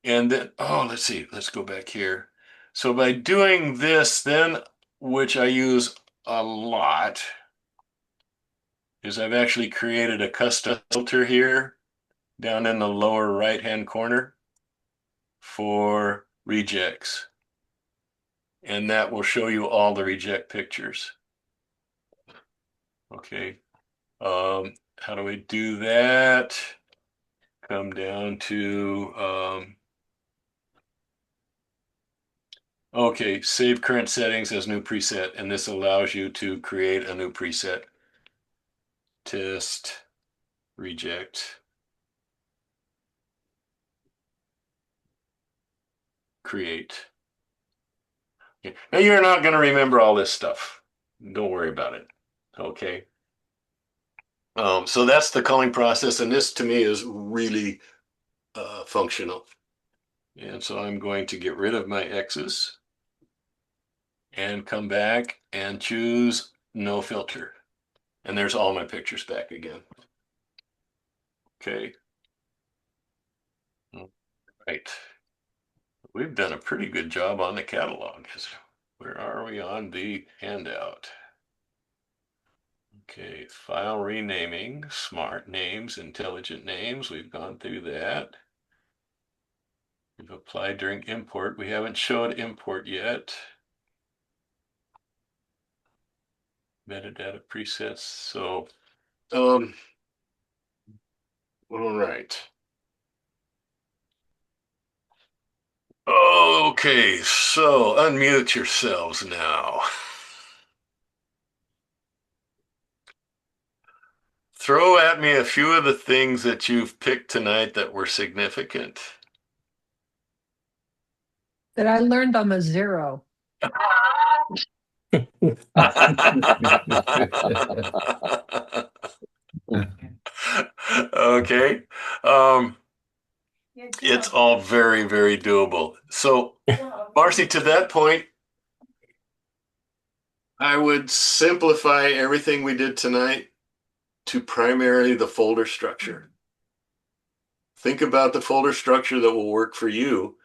And then, oh, let's see, let's go back here. So by doing this, then, which I use a lot, is I've actually created a custom filter here down in the lower right-hand corner for rejects. And that will show you all the reject pictures. Okay. How do we do that? Come down to, okay, save current settings as new preset, and this allows you to create a new preset. Test, reject, create. Okay. Now you're not going to remember all this stuff. Don't worry about it. Okay. So that's the culling process, and this to me is really functional. And so I'm going to get rid of my X's and come back and choose no filter. And there's all my pictures back again. Okay. All right. We've done a pretty good job on the catalog. Where are we on the handout? Okay, file renaming, smart names, intelligent names. We've gone through that. We've applied during import. We haven't showed import yet. Metadata presets. So, all right. Okay, so unmute yourselves now. Throw at me a few of the things that you've picked tonight that were significant. That I learned I'm a zero. Okay. It's all very, very doable. So, Marcy, to that point, I would simplify everything we did tonight to primarily the folder structure. Think about the folder structure that will work for you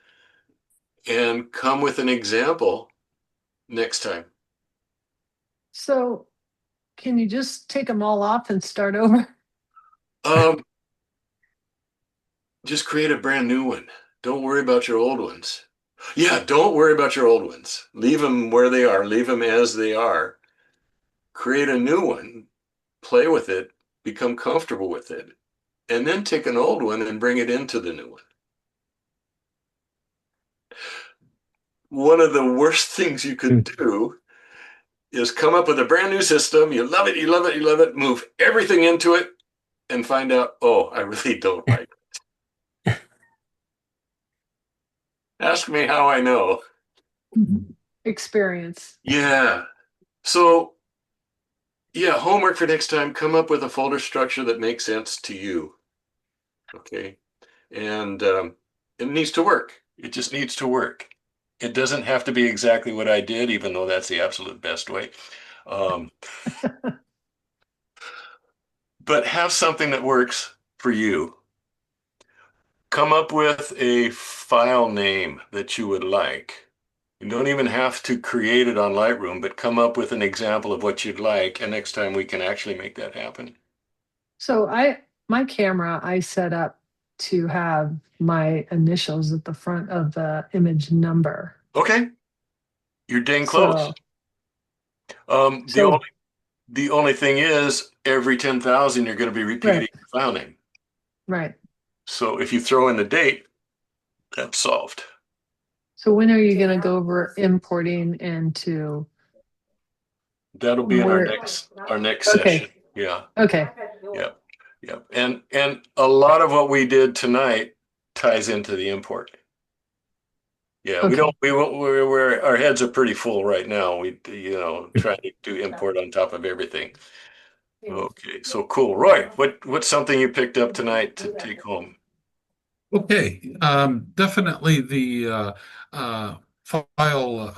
and come with an example next time. So can you just take them all off and start over? Just create a brand new one. Don't worry about your old ones. Yeah, don't worry about your old ones. Leave them where they are. Leave them as they are. Create a new one. Play with it. Become comfortable with it. And then take an old one and bring it into the new one. One of the worst things you could do is come up with a brand new system. You love it, you love it, you love it. Move everything into it and find out, oh, I really don't like it. Ask me how I know. Experience. Yeah. So, yeah, homework for next time, come up with a folder structure that makes sense to you. Okay. And it needs to work. It just needs to work. It doesn't have to be exactly what I did, even though that's the absolute best way. But have something that works for you. Come up with a file name that you would like. You don't even have to create it on Lightroom, but come up with an example of what you'd like, and next time we can actually make that happen. So my camera, I set up to have my initials at the front of the image number. Okay, you're dang close. So, Um, the so only the only thing is every 10,000 you're going to be repeating right, the file name. right. So if you throw in the date, that's solved. So when are you going to go over importing into That'll be in our where? next session. Okay, Yeah. okay, Yep. Yep. And a lot of what we did tonight ties into the import. Yeah, okay. we're our heads are pretty full right now. Trying to do import on top of everything. Okay, so cool. Roy, what's something you picked up tonight to take home? Okay, definitely the file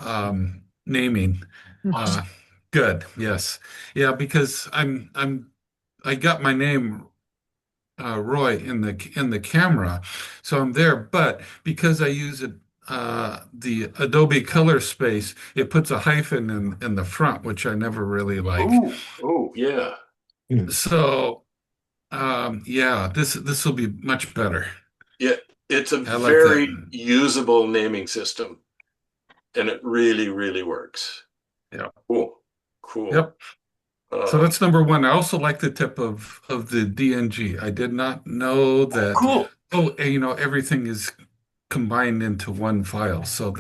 naming. Mhm. Uh, good, yes, yeah, because I got my name Roy in the camera, so I'm there. But because I use it the Adobe Color Space, it puts a hyphen in the front, which I never really like. Oh, yeah. So yeah, this will be much better. Yeah, it's a I like that. very usable naming system, and it really, really works. Yeah. Cool. Cool. Yep. So that's number one. I also like the tip of the DNG. I did not know that. Cool. Oh, everything is combined into one file. So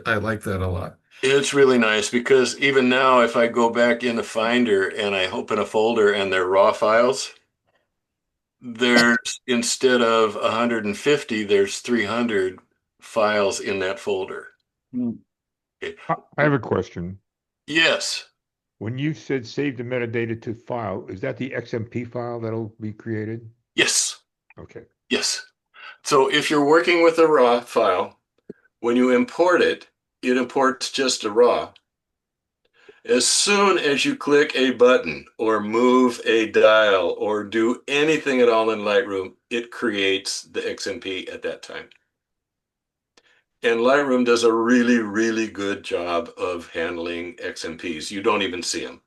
I like that a lot. It's really nice because even now, if I go back in the Finder and I open a folder and they're raw files, there's instead of 150, there's 300 files in that folder. Hmm. Okay. I have a question. Yes. When you said save the metadata to file, is that the XMP file that'll be created? Yes. Okay. Yes. So if you're working with a raw file, when you import it, it imports just a raw. As soon as you click a button or move a dial or do anything at all in Lightroom, it creates the XMP at that time. And Lightroom does a really, really good job of handling XMPs. You don't even see them.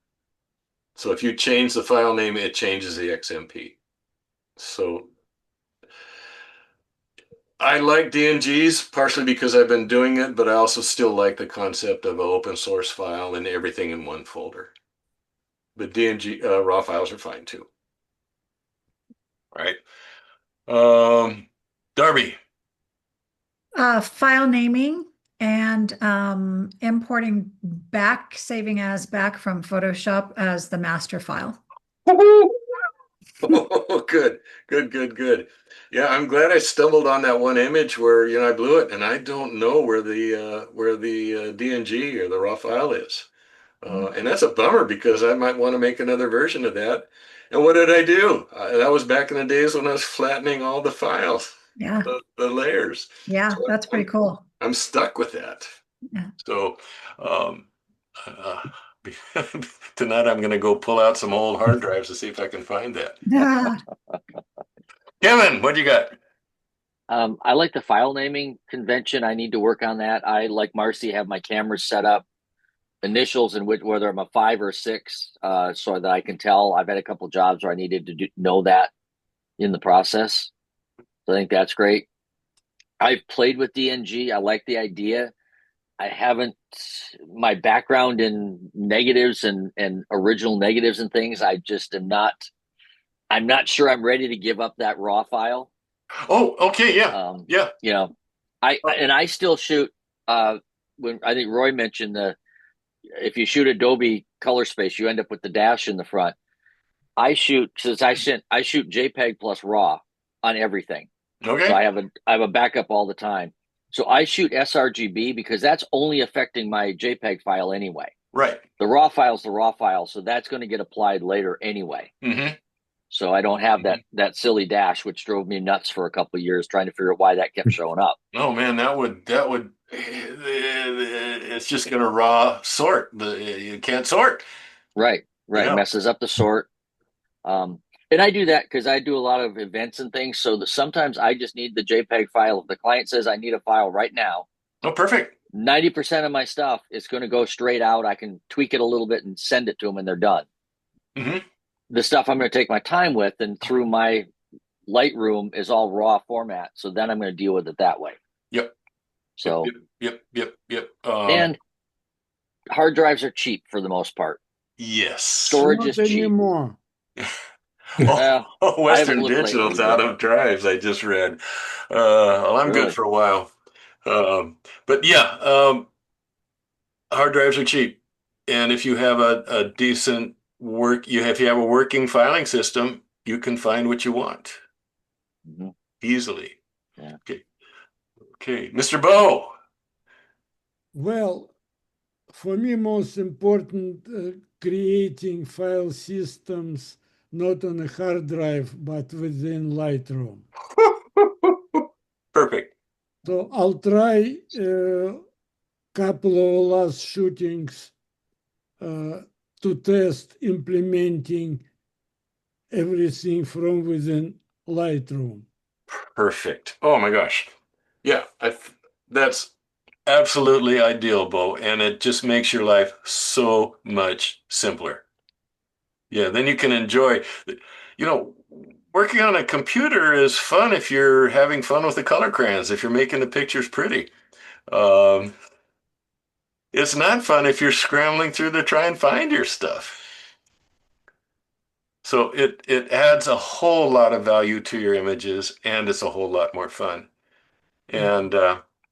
So if you change the file name, it changes the XMP. So I like DNGs partially because I've been doing it, but I also still like the concept of an open source file and everything in one folder. But DNG raw files are fine too. Right. Darby. File naming and importing back, saving as back from Photoshop as the master file. Oh, good, good, good, good. Yeah, I'm glad I stumbled on that one image where I blew it, and I don't know where the DNG or the raw file is, and that's a bummer because I might want to make another version of that. And what did I do? That was back in the days when I was flattening all the files, Yeah, the layers. yeah, So that's pretty cool. I'm stuck with that. Yeah. So um, uh, tonight I'm going to go pull out some old hard drives to see if I can find that. Yeah. Kevin, what do you got? I like the file naming convention. I need to work on that. I, like Marcy, have my cameras set up, initials and whether I'm a 5 or 6, so that I can tell. I've had a couple jobs where I needed to know that in the process. So I think that's great. I've played with DNG. I like the idea. I haven't, my background in negatives and original negatives and things, I just I'm not sure I'm ready to give up that raw file. Oh, okay, yeah, yeah. I still shoot, when I think Roy mentioned if you shoot Adobe Color Space, you end up with the dash in the front. I shoot JPEG plus RAW on everything. So Okay, I have a backup all the time. So I shoot sRGB because that's only affecting my JPEG file anyway. right. The RAW file's the RAW file, so that's going to get applied later anyway. Mm-hmm. So I don't have that silly dash, which drove me nuts for a couple of years trying to figure out why that kept showing up. Oh man, that would it's just gonna raw sort. You can't sort. Right. Yeah. Messes up the sort. And I do that because I do a lot of events and things. So that sometimes I just need the JPEG file. If the client says I need a file right now, Oh, perfect. 90% of my stuff is going to go straight out. I can tweak it a little bit and send it to them and they're done. Mm-hmm. The stuff I'm going to take my time with and through my Lightroom is all raw format. So then I'm going to deal with it that way. Yep. So, Yep. And hard drives are cheap for the most part. Yes. Storage is Not cheap. anymore. Western looked Digital's lately, out but of drives, I just read. Well, I'm good really, for a while. But yeah, hard drives are cheap. And if you have a decent if you have a working filing system, you can find what you want easily. yeah. Okay. Mr. Bo. Well, for me, most important, creating file systems not on a hard drive, but within Lightroom. Perfect. So I'll try a couple of last shootings to test implementing everything from within Lightroom. Perfect. Oh my gosh. Yeah, that's absolutely ideal, Bo, and it just makes your life so much simpler. Yeah, then you can enjoy, you know, working on a computer is fun if you're having fun with the color crayons, if you're making the pictures pretty. Um, it's not fun if you're scrambling through to try and find your stuff. So it adds a whole lot of value to your images, and it's a whole lot more fun. And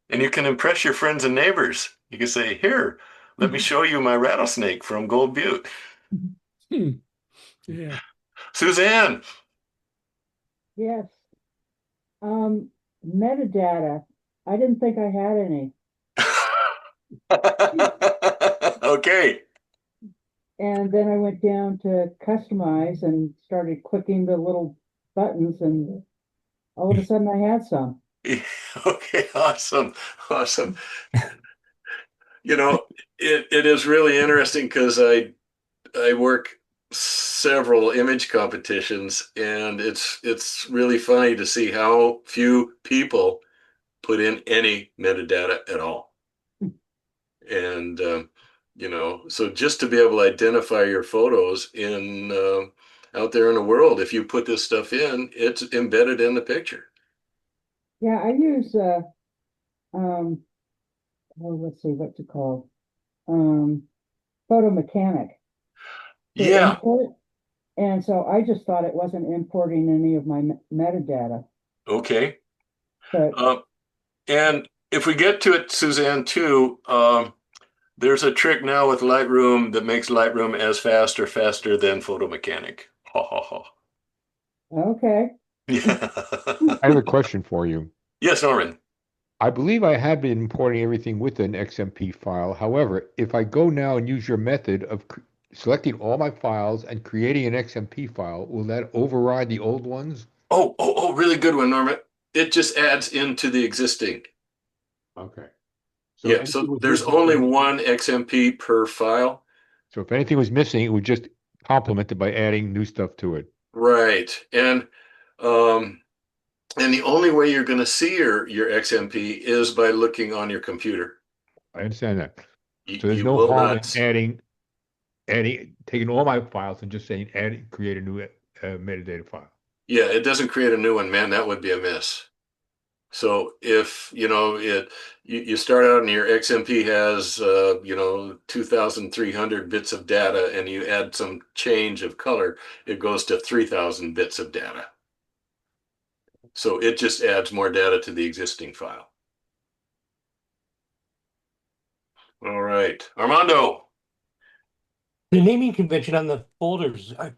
you can impress your friends and neighbors. You can say, "Here, let me show you my rattlesnake from Gold Butte." Yeah. Suzanne. Yes. Metadata. I didn't think I had any. Okay. And then I went down to customize and started clicking the little buttons, and all of a sudden I had some. Okay, awesome. You know, it is really interesting because I work several image competitions, and it's really funny to see how few people put in any metadata at all. And so just to be able to identify your photos in out there in the world, if you put this stuff in, it's embedded in the picture. Yeah, I use um let's see what's it called. Um Photo Mechanic to Yeah. import. And so I just thought it wasn't importing any of my metadata. Okay. But Um, and if we get to it, Suzanne, too, there's a trick now with Lightroom that makes Lightroom as fast or faster than Photo Mechanic. Ha ha ha. okay. Yeah. I have a question for you. Yes, Norman. I believe I have been importing everything with an XMP file. However, if I go now and use your method of selecting all my files and creating an XMP file, will that override the old ones? Really good one, Norman. It just adds into the existing. Okay. So if Yeah, anything so was there's missing, only one XMP per file. so if anything was missing, it would just complement it by adding new stuff to it. Right. Um, and the only way you're going to see your XMP is by looking on your computer. I understand that. You, So there's you no will harm not. in taking all my files and just saying create a new metadata file. Yeah, it doesn't create a new one, man. That would be a miss. So if you start out and your XMP has 2,300 bits of data, and you add some change of color, it goes to 3,000 bits of data. So it just adds more data to the existing file. All right, Armando. The naming convention on the folders, I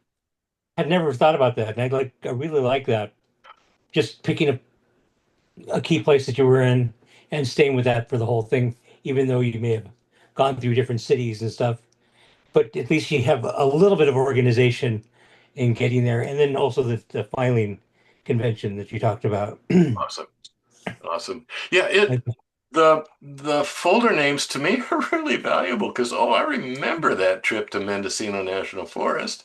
had never thought about that. And I really like that. Just picking a key place that you were in and staying with that for the whole thing, even though you may have gone through different cities and stuff. But at least you have a little bit of organization in getting there. And then also the filing convention that you talked about. Awesome. Yeah, the folder names to me are really valuable because I remember that trip to Mendocino National Forest.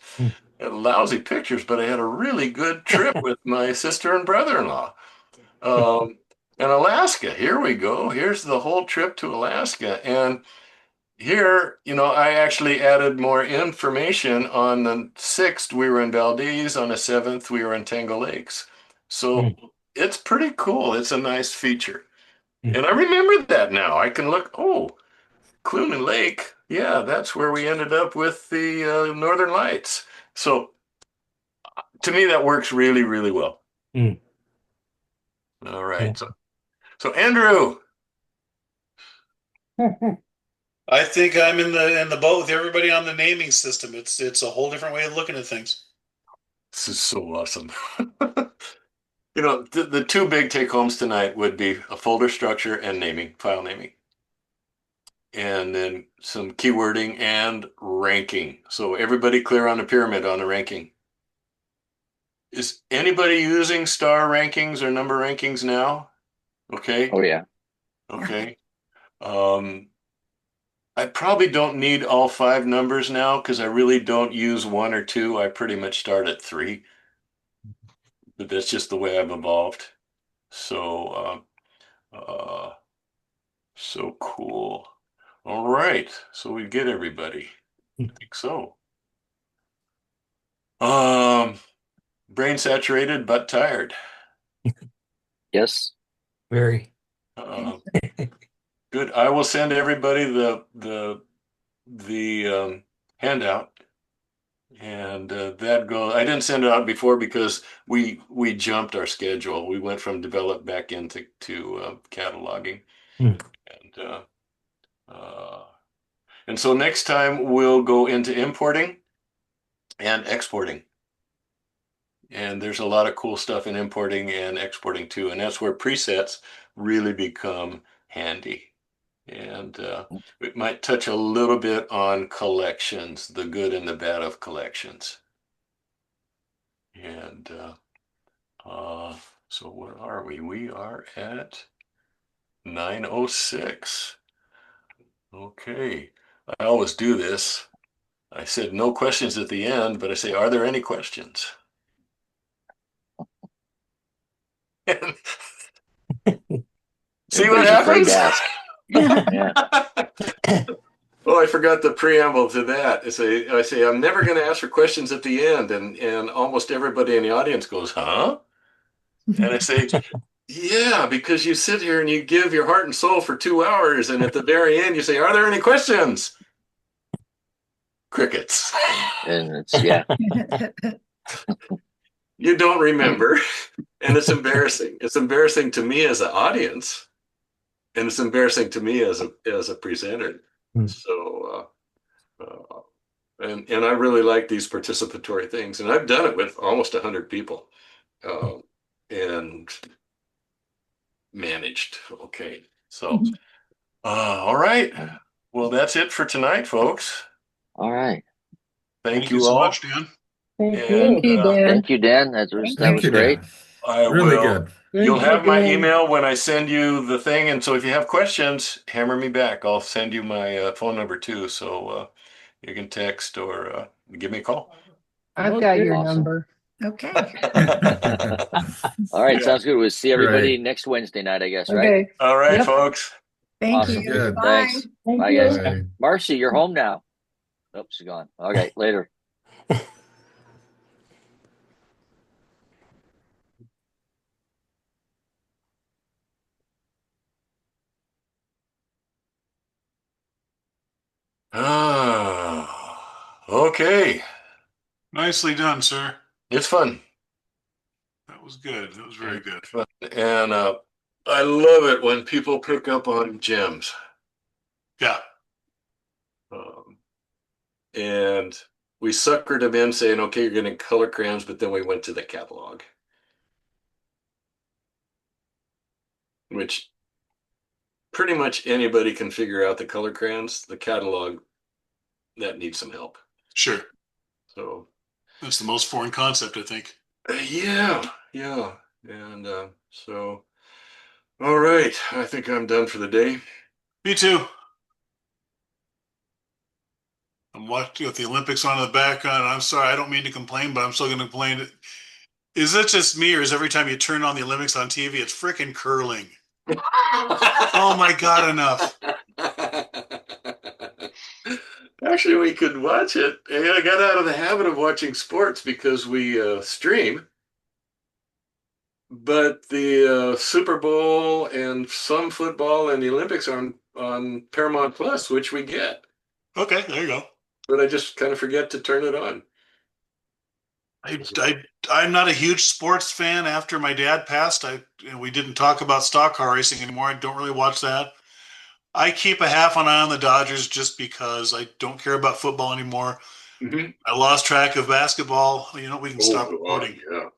Had lousy pictures, but I had a really good trip with my sister and brother-in-law. Um, And Alaska, here we go. Here's the whole trip to Alaska. And here, I actually added more information. On the 6th, we were in Valdez. On the 7th, we were in Tangle Lakes. So Mm. it's pretty cool. It's a nice feature. Mm. And I remember that now. I can look, oh, Clune Lake. Yeah, that's where we ended up with the Northern Lights. So to me, that works really, really well. Mm. All Yeah. right. So Andrew, I think I'm in the boat with everybody on the naming system. It's a whole different way of looking at things. this is so awesome. The two big take homes tonight would be a folder structure and naming, file naming, and then some keywording and ranking. So everybody clear on the pyramid on the ranking. Is anybody using star rankings or number rankings now? Okay. Oh yeah. Okay. Um, I probably don't need all 5 numbers now because I really don't use 1 or 2. I pretty much start at 3, but that's just the way I've evolved. So, so cool. All right. So we get everybody. I think so. Um, Brain saturated but tired. Yes. Very. Uh, Good. I will send everybody the handout, and that goes. I didn't send it out before because we jumped our schedule. We went from develop back into cataloging, Mm. and uh, uh, and so next time we'll go into importing and exporting. And there's a lot of cool stuff in importing and exporting too, and that's where presets really become handy. And we might touch a little bit on collections, the good and the bad of collections. And so where are we? We are at 9:06. Okay. I always do this. I said no questions at the end, but I say, are there any questions? See what Everybody's afraid happens? to ask. Yeah. Oh, I forgot the preamble to that. I say I'm never going to ask for questions at the end, and almost everybody in the audience goes, "Huh?" And I say, "Yeah, because you sit here and you give your heart and soul for 2 hours, and at the very end you say, 'Are there any questions?'" Crickets. And it's yeah. You don't remember, and it's embarrassing. It's embarrassing to me as an audience, and it's embarrassing to me as a presenter. Mm. So. And I really like these participatory things, and I've done it with almost 100 people, and managed. Okay, so all right. Well, that's it for tonight, folks. All right. Thank Thank you you so all, much, Dan. Thank and Thank you. you, Dan. Thank you, Dan. That was Thank that you. Thank was you, great. Dan. I Really will. good. You'll Thank you, have my Dan. email when I send you the thing, and so if you have questions, hammer me back. I'll send you my phone number too, so you can text or give me a call. I've got Okay. your Awesome. number. Okay. All right, Yeah. sounds good. We'll see everybody Right. next Wednesday night, I guess, right? Okay. All right, Yep. folks. Thank Awesome. you. Good. Bye. Thanks. Thank Bye, guys. you. Bye. Marcy, you're home now. Oops, she's gone. Okay, later. Okay. Nicely done, sir. It's fun. That was good. That was very And good. and I love it when people pick up on gems. Yeah. Um, and we suckered them in saying, okay, you're getting color crayons, but then we went to the catalog, which pretty much anybody can figure out the color crayons. The catalog, that needs some help. Sure. So, That's the most foreign concept, I think. yeah, yeah. And so, all right, I think I'm done for the day. Me too. I'm watching with the Olympics on in the background. I'm sorry, I don't mean to complain, but I'm still going to complain. Is it just me, or is every time you turn on the Olympics on TV, it's freaking curling? Oh my God, enough. Actually, we could watch it. I got out of the habit of watching sports because we stream. But the Super Bowl and some football and the Olympics are on Paramount Plus, which we get. Okay, there you go. But I just kind of forget to turn it on. I'm not a huge sports fan. After my dad passed, we didn't talk about stock car racing anymore. I don't really watch that. I keep a half an eye on the Dodgers just because I don't care about football anymore. Mm-hmm. I lost track of basketball. We can Oh, stop God, recording. yeah.